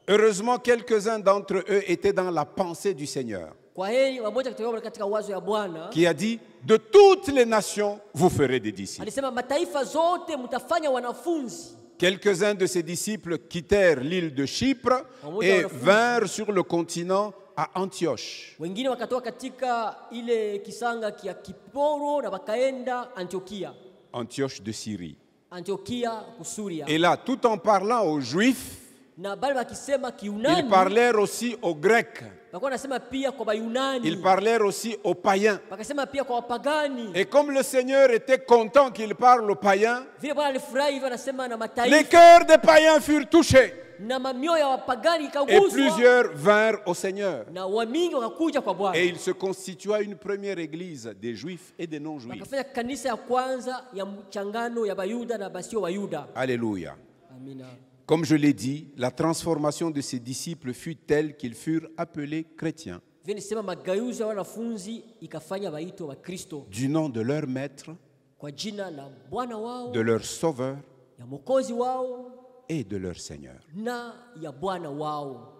Speaker 1: Heureusement, quelques-uns d'entre eux étaient dans la pensée du Seigneur,
Speaker 2: Kwa heri wamoja katika wazo ya Bwana
Speaker 1: qui a dit, de toutes les nations, vous ferez des disciples.
Speaker 2: alisema mataifa zote mtafanya wanafunzi.
Speaker 1: Quelques-uns de ses disciples quittèrent l'île de Chypre et vinrent sur le continent à Antioche.
Speaker 2: Wengine wakatoka katika ile kisanga kia Kiporo na wakaenda Antiokia.
Speaker 1: Antioche de Syrie.
Speaker 2: Antiokia kusuria.
Speaker 1: Et là, tout en parlant aux Juifs,
Speaker 2: Na bali wakisema
Speaker 1: ils
Speaker 2: Kiunani,
Speaker 1: parlèrent aussi aux Grecs,
Speaker 2: walikuwa nasema pia kwa Bayunani.
Speaker 1: ils parlèrent aussi aux païens.
Speaker 2: Wakasema pia kwa wapagani.
Speaker 1: Et comme le Seigneur était content qu'ils parlent aux païens,
Speaker 2: Vile Bwana alifurahi hivyo anasema na
Speaker 1: les
Speaker 2: mataifa
Speaker 1: cœurs des païens furent touchés
Speaker 2: na mamioyo ya wapagani
Speaker 1: et
Speaker 2: ikaguswa
Speaker 1: plusieurs vinrent au Seigneur.
Speaker 2: na wamingi wakakuja kwa Bwana.
Speaker 1: Et il se constitua une première église des Juifs et des non-Juifs.
Speaker 2: Wakafanya kanisa ya kwanza ya mchangano ya Bayuda na basio Wayuda.
Speaker 1: Alléluia.
Speaker 2: Amina.
Speaker 1: Comme je l'ai dit, la transformation de ces disciples fut telle qu'ils furent appelés chrétiens
Speaker 2: Vile nisema mageuzi ya wanafunzi ikafanya waitwe wa Kristo
Speaker 1: du nom de leur maître,
Speaker 2: kwa jina la Bwana wao,
Speaker 1: de leur sauveur
Speaker 2: ya Mwokozi wao
Speaker 1: et de leur Seigneur.
Speaker 2: na ya Bwana wao.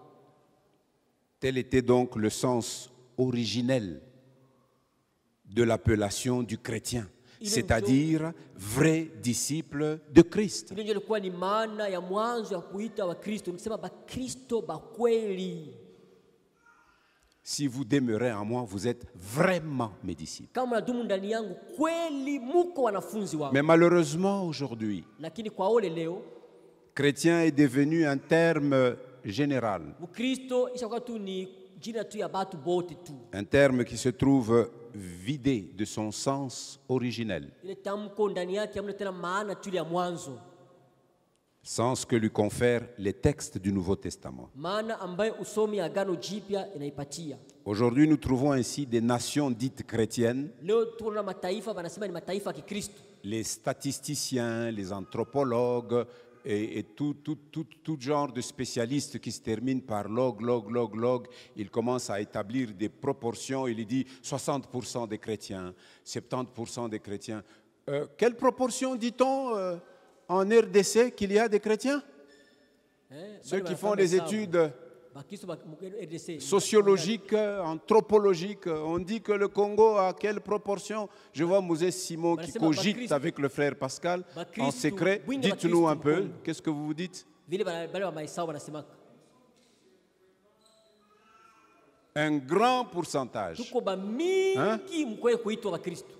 Speaker 1: Tel était donc le sens originel de l'appellation du chrétien,
Speaker 2: Il
Speaker 1: c'est-à-dire vrai disciple de Christ.
Speaker 2: Hilo ndio ilikuwa ni maana ya mwanzo ya kuita Wakristo, ni kusema Bakristo bakweli.
Speaker 1: Si vous demeurez en moi, vous êtes vraiment mes disciples.
Speaker 2: Kama mnadumu ndani yangu kweli muko wanafunzi wangu.
Speaker 1: Mais malheureusement aujourd'hui,
Speaker 2: Lakini kwa ole leo
Speaker 1: chrétien est devenu un terme général,
Speaker 2: Mkristo ishakuwa tu ni jina tu ya batu bote tu.
Speaker 1: un terme qui se trouve vidé de son sens originel,
Speaker 2: Ile tamko ndani yake hamna tena maana tu ya mwanzo.
Speaker 1: sens que lui confèrent les textes du Nouveau Testament.
Speaker 2: Maana ambayo usomi agano jipya inaipatia.
Speaker 1: Aujourd'hui, nous trouvons ainsi des nations dites chrétiennes,
Speaker 2: Leo tuna mataifa wanasema ni mataifa ya Kikristo.
Speaker 1: les statisticiens, les anthropologues et tout genre de spécialistes qui se terminent par log. Ils commencent à établir des proportions. Il dit 60% des chrétiens, 70% des chrétiens. Quelle proportion dit-on en RDC qu'il y a des chrétiens? Ceux qui font des études sociologiques, anthropologiques, on dit que le Congo a quelle proportion? Je vois Moses Simon qui cogite avec le frère Pascal en secret. Dites-nous un peu, qu'est-ce que vous vous dites? Un grand pourcentage. Hein?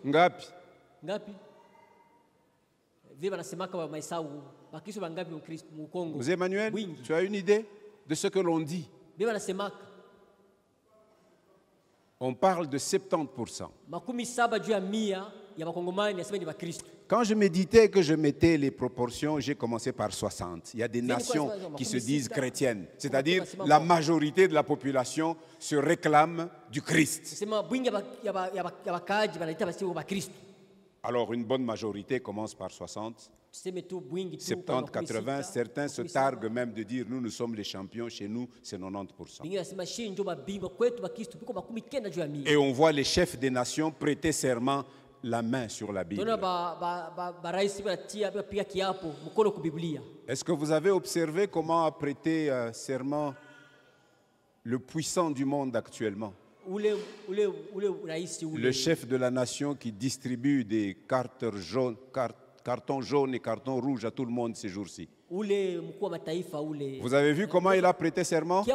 Speaker 1: Ngapi? Vous Emmanuel, tu as une idée de ce que l'on dit? On parle de 70%. Quand je méditais que je mettais les proportions, j'ai commencé par 60. Il y a des nations qui se disent chrétiennes, c'est-à-dire la majorité de la population se réclame du Christ. Alors une bonne majorité commence par 60, 70, 80. Certains se targuent même de dire nous sommes les champions, chez nous c'est 90%. Et on voit les chefs des nations prêter serment la main sur la Bible. Est-ce que vous avez observé comment a prêté serment le puissant du monde actuellement? Le chef de la nation qui distribue des cartons jaunes et cartons rouges à tout le monde ces jours-ci. Vous avez vu comment il a prêté serment?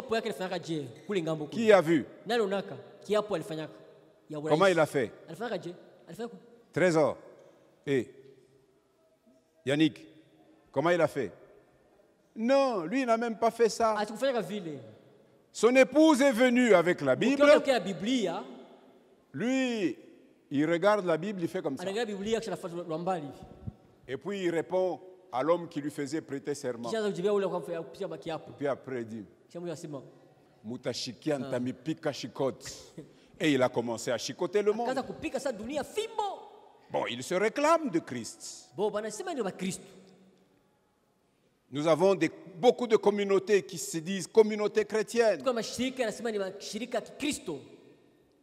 Speaker 1: Qui a vu? Comment il a fait? Trésor. Et Yannick, comment il a fait? Non, lui il n'a même pas fait ça. Son épouse est venue avec la Bible. Lui, il regarde la Bible, il fait comme ça. Et puis il répond à l'homme qui lui faisait prêter serment. Puis après il dit, Mutashikian tamipika shikot. Et il a commencé à chicoter le monde. Bon, il se réclame de Christ. Nous avons beaucoup de communautés qui se disent communautés chrétiennes.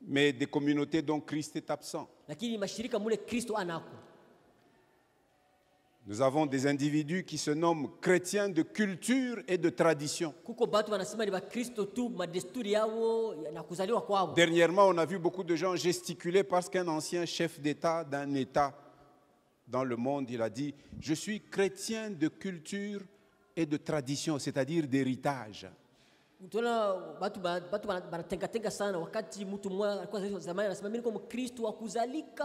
Speaker 1: Mais des communautés dont Christ est absent. Nous avons des individus qui se nomment chrétiens de culture et de tradition. Dernièrement, on a vu beaucoup de gens gesticuler parce qu'un ancien chef d'État d'un État dans le monde, il a dit « Je suis chrétien de culture et de tradition, c'est-à-dire d'héritage. »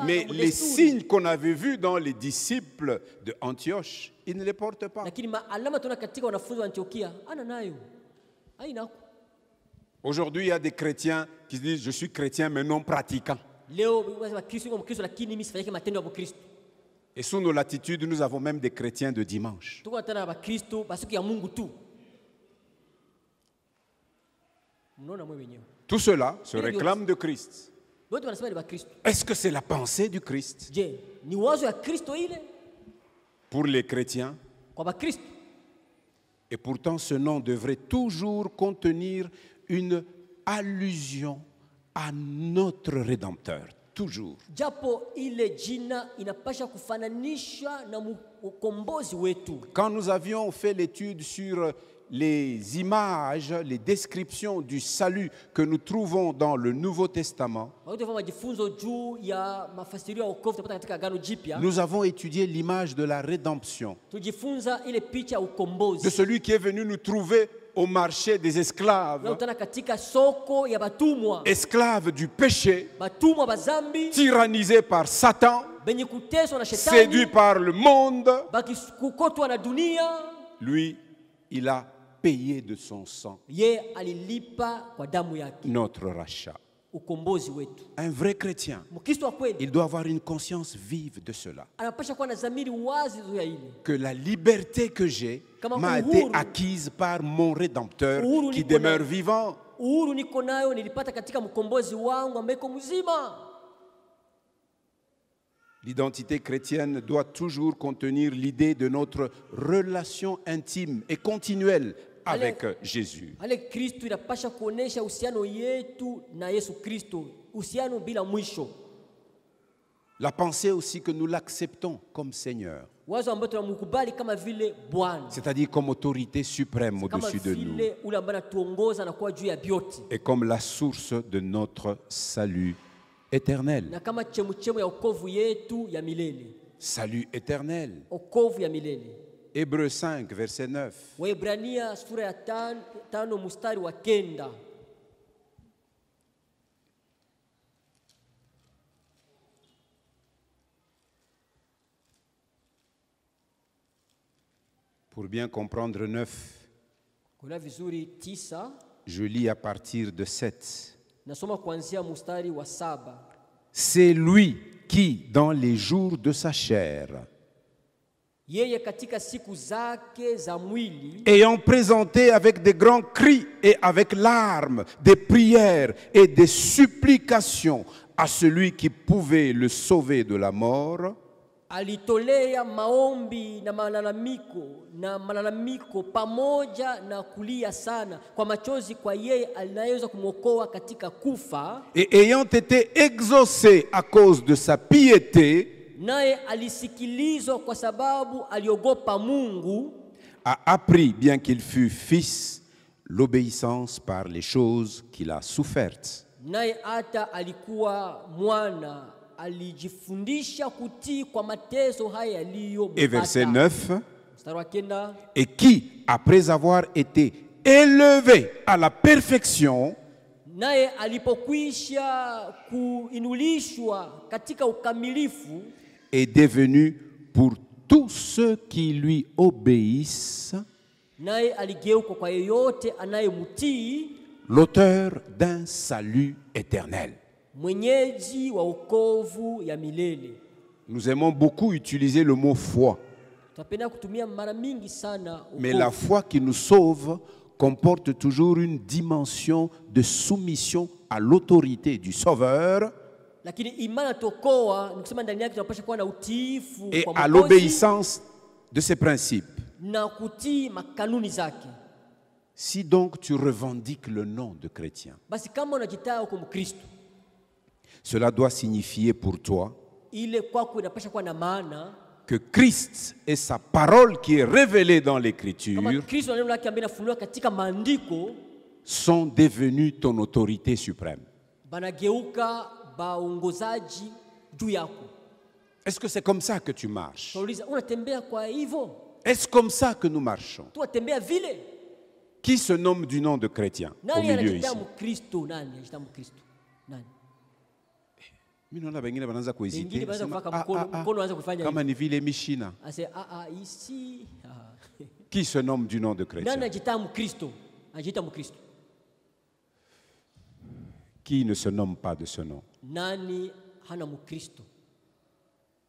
Speaker 1: Mais les signes qu'on avait vus dans les disciples de Antioche, ils ne les portent pas. Aujourd'hui, il y a des chrétiens qui disent « Je suis chrétien mais non pratiquant. » Et sous nos latitudes, nous avons même des chrétiens de dimanche. Tout cela se réclame de Christ. Est-ce que c'est la pensée du Christ pour les chrétiens? Et pourtant, ce nom devrait toujours contenir une allusion à notre Rédempteur. Toujours. Quand nous avions fait l'étude sur les images, les descriptions du salut que nous trouvons dans le Nouveau Testament,
Speaker 2: wakati tunafanya majifunzo juu ya mafasirio ya wokovu tunapata katika Agano Jipya,
Speaker 1: nous avons étudié l'image de la rédemption,
Speaker 2: tujifunza ile picha ya
Speaker 1: de
Speaker 2: ukombozi.
Speaker 1: celui qui est venu nous trouver au marché des esclaves,
Speaker 2: Tunakutana katika soko ya batumwa,
Speaker 1: esclaves du péché,
Speaker 2: batumwa bazambi,
Speaker 1: tyrannisés par Satan,
Speaker 2: benye kuteswa na
Speaker 1: séduits
Speaker 2: shetani,
Speaker 1: par le monde.
Speaker 2: bakikokotwa na dunia.
Speaker 1: Lui, il a payé de son sang
Speaker 2: Ye alilipa kwa damu yake
Speaker 1: notre rachat.
Speaker 2: ukombozi wetu.
Speaker 1: Un vrai chrétien,
Speaker 2: Mkristo wa kweli
Speaker 1: il doit avoir une conscience vive de cela.
Speaker 2: anapasha kuwa na dhamiri wazi juu ya ile,
Speaker 1: Que la liberté que j'ai
Speaker 2: Kama
Speaker 1: m'a
Speaker 2: uhuru.
Speaker 1: été acquise par mon Rédempteur
Speaker 2: Uhuru
Speaker 1: qui
Speaker 2: niko
Speaker 1: demeure
Speaker 2: nayo.
Speaker 1: vivant.
Speaker 2: uhuru niko nayo nilipata katika mkombozi wangu ambaye iko mzima.
Speaker 1: L'identité chrétienne doit toujours contenir l'idée de notre relation intime et continuelle avec Jésus.
Speaker 2: Ale Kristo inapasha kuonesha uhusiano yetu na Yesu Kristo, uhusiano bila mwisho.
Speaker 1: La pensée aussi que nous l'acceptons comme Seigneur,
Speaker 2: Wazo ambao tunamkubali kama vile Bwana,
Speaker 1: c'est-à-dire comme autorité suprême
Speaker 2: kama
Speaker 1: au-dessus de nous
Speaker 2: vile ule ambaye anatuongoza na kuwa juu ya vyote,
Speaker 1: et comme la source de notre salut éternel.
Speaker 2: na kama chemuchemu ya wokovu yetu ya milele,
Speaker 1: Salut éternel.
Speaker 2: wokovu ya milele.
Speaker 1: Hébreux 5, verset 9.
Speaker 2: Waebrania sura ya 5 mstari wa 9.
Speaker 1: Pour bien comprendre 9,
Speaker 2: Kuna vizuri 9,
Speaker 1: je lis à partir de 7.
Speaker 2: nasoma kuanzia mstari wa 7.
Speaker 1: C'est lui qui, dans les jours de sa chair,
Speaker 2: Yeye katika siku zake za mwili,
Speaker 1: ayant présenté avec des grands cris et avec larmes des prières et des supplications à celui qui pouvait le sauver de la mort,
Speaker 2: alitolea maombi na malalamiko pamoja na kulia sana kwa machozi kwa yeye anayeweza kumwokoa katika kufa,
Speaker 1: et ayant été exaucé à cause de sa piété,
Speaker 2: naye alisikilizwa kwa sababu aliogopa Mungu,
Speaker 1: a appris, bien qu'il fût fils, l'obéissance par les choses qu'il a souffertes.
Speaker 2: naye hata alikuwa mwana alijifundisha kutii kwa mateso haya
Speaker 1: Et verset
Speaker 2: yaliyomupata.
Speaker 1: 9,
Speaker 2: Mstari wa 9,
Speaker 1: et qui, après avoir été élevé à la perfection,
Speaker 2: naye alipokwisha kuinulishwa katika ukamilifu,
Speaker 1: est devenu pour tous ceux qui lui obéissent
Speaker 2: naye aligeuka kwa yeyote anayemtii,
Speaker 1: l'auteur d'un salut éternel.
Speaker 2: mwenyeji wa wokovu ya milele.
Speaker 1: Nous aimons beaucoup utiliser le mot foi,
Speaker 2: Tunapenda kutumia mara mingi sana
Speaker 1: mais
Speaker 2: wokovu.
Speaker 1: la foi qui nous sauve comporte toujours une dimension de soumission à l'autorité du Sauveur
Speaker 2: Lakini imani tokoa ni kusema ndani yake tunapaswa kuwa na utiifu
Speaker 1: et
Speaker 2: kwa
Speaker 1: à
Speaker 2: Mwokozi
Speaker 1: l'obéissance de ses principes.
Speaker 2: na kutii makanuni zake.
Speaker 1: Si donc tu revendiques le nom de chrétien,
Speaker 2: Basi kama unajitaa uko Mkristo,
Speaker 1: cela doit signifier pour toi
Speaker 2: ile kwako inapaswa kuwa na maana
Speaker 1: que Christ et sa parole qui est révélée dans
Speaker 2: kama
Speaker 1: l'Écriture
Speaker 2: Kristo na neno lake ambaye inafunuliwa katika maandiko
Speaker 1: sont devenus ton autorité suprême.
Speaker 2: banageuka baongozaji juu yako.
Speaker 1: Est-ce que c'est comme ça que tu marches?
Speaker 2: Tunauliza, unatembea kwa hivyo?
Speaker 1: Est-ce comme ça que nous marchons?
Speaker 2: Tunatembea vile?
Speaker 1: Qui se nomme du nom de chrétien au
Speaker 2: Nani
Speaker 1: milieu
Speaker 2: anajitaa
Speaker 1: ici?
Speaker 2: Mkristo? Nani anajitaa Mkristo? Nani?
Speaker 1: Mimi naona wengine wanaanza
Speaker 2: Wengine
Speaker 1: kuhesite,
Speaker 2: wanaanza
Speaker 1: sema,
Speaker 2: kufaka mkono unaanza kufanya
Speaker 1: kama
Speaker 2: hivi.
Speaker 1: ni vile mishina.
Speaker 2: Ase ici.
Speaker 1: Qui se nomme du nom de
Speaker 2: Nani
Speaker 1: chrétien?
Speaker 2: anajitaa Mkristo? Anajiita Mkristo.
Speaker 1: Qui ne se nomme pas de ce nom?
Speaker 2: Nani hana Mkristo?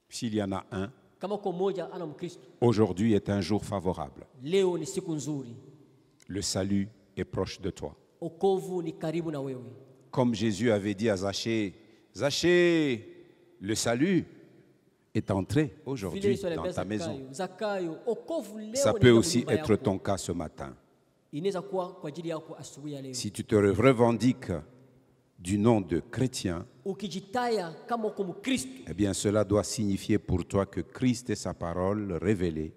Speaker 1: S'il y en a un,
Speaker 2: Kama kwa moja hana Mkristo,
Speaker 1: aujourd'hui est un jour favorable.
Speaker 2: leo ni siku nzuri.
Speaker 1: Le salut est proche de toi.
Speaker 2: Okovu ni karibu na wewe.
Speaker 1: Comme Jésus avait dit à Zachée, Zachée, le salut est entré
Speaker 2: Vile
Speaker 1: aujourd'hui
Speaker 2: Yesu aliambia
Speaker 1: dans ta maison.
Speaker 2: Zakayo, Zakayo, okovu leo
Speaker 1: Ça
Speaker 2: ni
Speaker 1: peut
Speaker 2: kwa
Speaker 1: aussi
Speaker 2: nyumba
Speaker 1: être
Speaker 2: yako.
Speaker 1: ton cas ce matin.
Speaker 2: Inaweza kuwa kwa ajili yako asubuhi ya leo.
Speaker 1: Si tu te revendiques du nom de chrétien,
Speaker 2: Ukijitaya kama uko Mkristo,
Speaker 1: eh bien cela doit signifier pour toi que Christ et sa parole révélée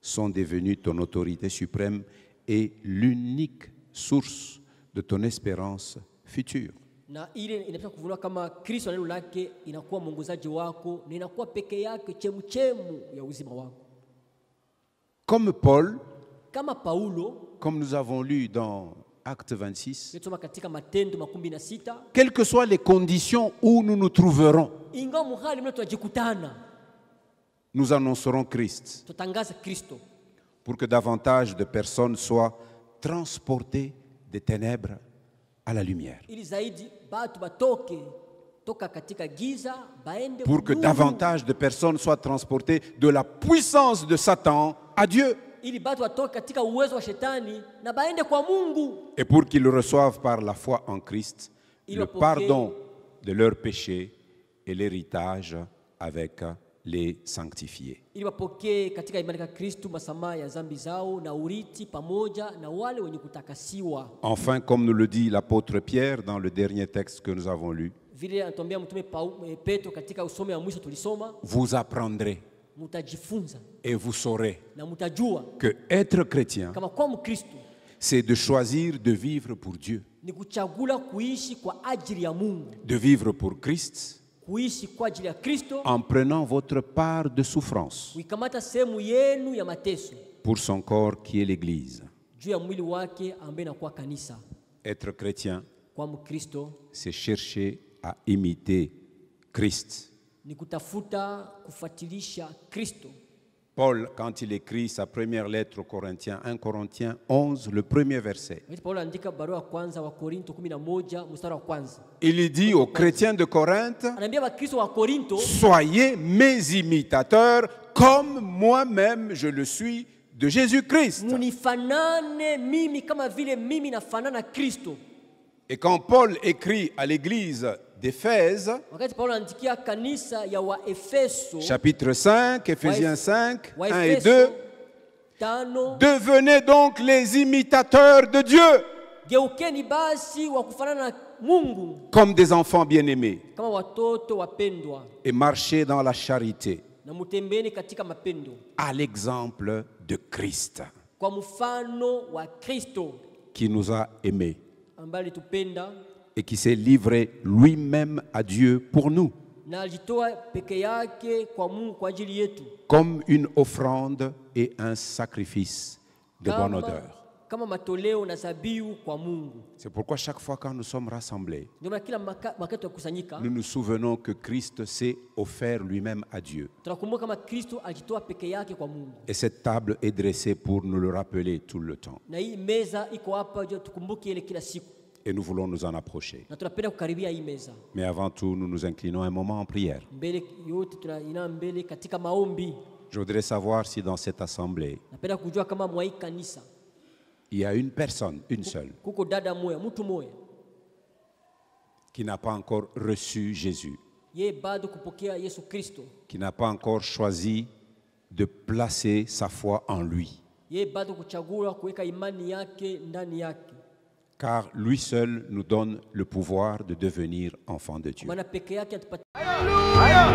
Speaker 1: sont devenus ton autorité suprême est l'unique source de ton espérance future.
Speaker 2: Na ile inapaswa kuvunwa kama Kristo na neno lake inakuwa mwongozaji wako na inakuwa peke yake chemchemu ya uzima wako.
Speaker 1: Comme Paul,
Speaker 2: Kama Paulo,
Speaker 1: comme nous avons lu dans Acte 26,
Speaker 2: tunasoma katika Matendo 16,
Speaker 1: quelles que soient les conditions où nous nous trouverons,
Speaker 2: ingawa muhali mle tunajikutana,
Speaker 1: nous annoncerons Christ
Speaker 2: tutangaza Kristo
Speaker 1: pour que davantage de personnes soient transportées des ténèbres à la lumière.
Speaker 2: ili zaidi batu batoke toka katika giza baende
Speaker 1: Pour que
Speaker 2: nuru.
Speaker 1: davantage de personnes soient transportées de la puissance de Satan à Dieu.
Speaker 2: Ili batu watoke katika uwezo wa shetani na baende kwa Mungu.
Speaker 1: Et pour qu'ils reçoivent par la foi en Christ
Speaker 2: Il
Speaker 1: le
Speaker 2: a porté-
Speaker 1: pardon de leurs péchés et l'héritage avec les sanctifiés.
Speaker 2: Ili wapokee katika imani kwa Kristo masamaha ya dhambi zao na urithi pamoja na wale wenye kutakasiwa.
Speaker 1: Enfin, comme nous le dit l'apôtre Pierre dans le dernier texte que nous avons lu,
Speaker 2: Vile anatuambia mtume Petro katika usome wa mwisho tulisoma,
Speaker 1: vous apprendrez
Speaker 2: mutajifunza
Speaker 1: et vous saurez
Speaker 2: na mutajua
Speaker 1: que être chrétien,
Speaker 2: kama kwa Mkristo
Speaker 1: c'est de choisir de vivre pour Dieu,
Speaker 2: ni kuchagula kuishi kwa ajili ya Mungu,
Speaker 1: de vivre pour Christ,
Speaker 2: kuishi kwa ajili ya Kristo,
Speaker 1: en prenant votre part de souffrance
Speaker 2: kuikamata sehemu yenu ya mateso
Speaker 1: pour son corps qui est l'Église.
Speaker 2: juu ya mwili wake ambaye inakuwa kanisa.
Speaker 1: Être chrétien,
Speaker 2: Kwa Mkristo
Speaker 1: c'est chercher à imiter Christ.
Speaker 2: ni kutafuta kufuatilisha Kristo.
Speaker 1: Paul, quand il écrit sa première lettre aux Corinthiens, 1 Corinthiens 11, le premier verset,
Speaker 2: Wakati Paulo andika barua ya kwanza wa Korinto 11 mstari wa kwanza,
Speaker 1: il dit aux chrétiens de Corinthe,
Speaker 2: anaambia Wakristo wa Korinto,
Speaker 1: soyez mes imitateurs comme moi-même je le suis de Jésus-Christ.
Speaker 2: munifanane mimi kama vile mimi nafanana Kristo.
Speaker 1: Et quand Paul écrit à l'église d'Éphèse,
Speaker 2: Wakati Paulo anaandikia kanisa ya Waefeso,
Speaker 1: chapitre 5, Éphésiens 5, 1 et
Speaker 2: Waefeso
Speaker 1: 2,
Speaker 2: 5,
Speaker 1: devenez donc les imitateurs de Dieu
Speaker 2: geukeni basi wa kufanana na Mungu
Speaker 1: comme des enfants bien-aimés
Speaker 2: kama watoto wapendwa,
Speaker 1: et marchez dans la charité
Speaker 2: na mutembeni katika mapendo
Speaker 1: à l'exemple de Christ
Speaker 2: kwa mfano wa Kristo
Speaker 1: qui nous a aimés
Speaker 2: ambaye alitupenda
Speaker 1: et qui s'est livré lui-même à Dieu pour nous
Speaker 2: na alijitoa peke yake kwa Mungu kwa ajili yetu
Speaker 1: comme une offrande et un sacrifice de bonne odeur.
Speaker 2: kama matoleo na zabihu kwa Mungu.
Speaker 1: C'est pourquoi chaque fois quand nous sommes rassemblés,
Speaker 2: Ndio maana kila wakati wa kusanyika
Speaker 1: nous nous souvenons que Christ s'est offert lui-même à Dieu.
Speaker 2: tunakumbuka kama Kristo alijitoa peke yake kwa Mungu,
Speaker 1: Et cette table est dressée pour nous le rappeler tout le temps.
Speaker 2: na hii meza iko hapa ndio tukumbuke ile kila siku,
Speaker 1: Et nous voulons nous en approcher.
Speaker 2: na tunapenda kukaribia hii meza.
Speaker 1: Mais avant tout, nous nous inclinons un moment en prière.
Speaker 2: Mbele yote tunaina mbele katika maombi.
Speaker 1: Je voudrais savoir si dans cette assemblée,
Speaker 2: Napenda kujua kama mwa hii kanisa
Speaker 1: il y a une personne, une seule,
Speaker 2: kuko dada moya, mtu moya
Speaker 1: qui n'a pas encore reçu Jésus,
Speaker 2: yeye bado kupokea Yesu Kristo,
Speaker 1: qui n'a pas encore choisi de placer sa foi en lui.
Speaker 2: yeye bado kuchagua kuweka imani yake ndani yake,
Speaker 1: Car lui seul nous donne le pouvoir de devenir enfant de Dieu.
Speaker 2: maana peke yake atupatia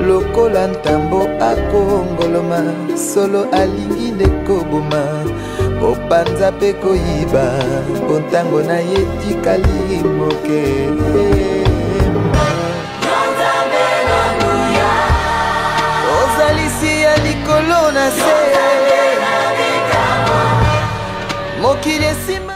Speaker 3: lokola ntambo akongoloma solo alingi nde koboma opanza mpe koyiba mpo ntango na ye tikali moke ozalisi ya likolo na se mokili esima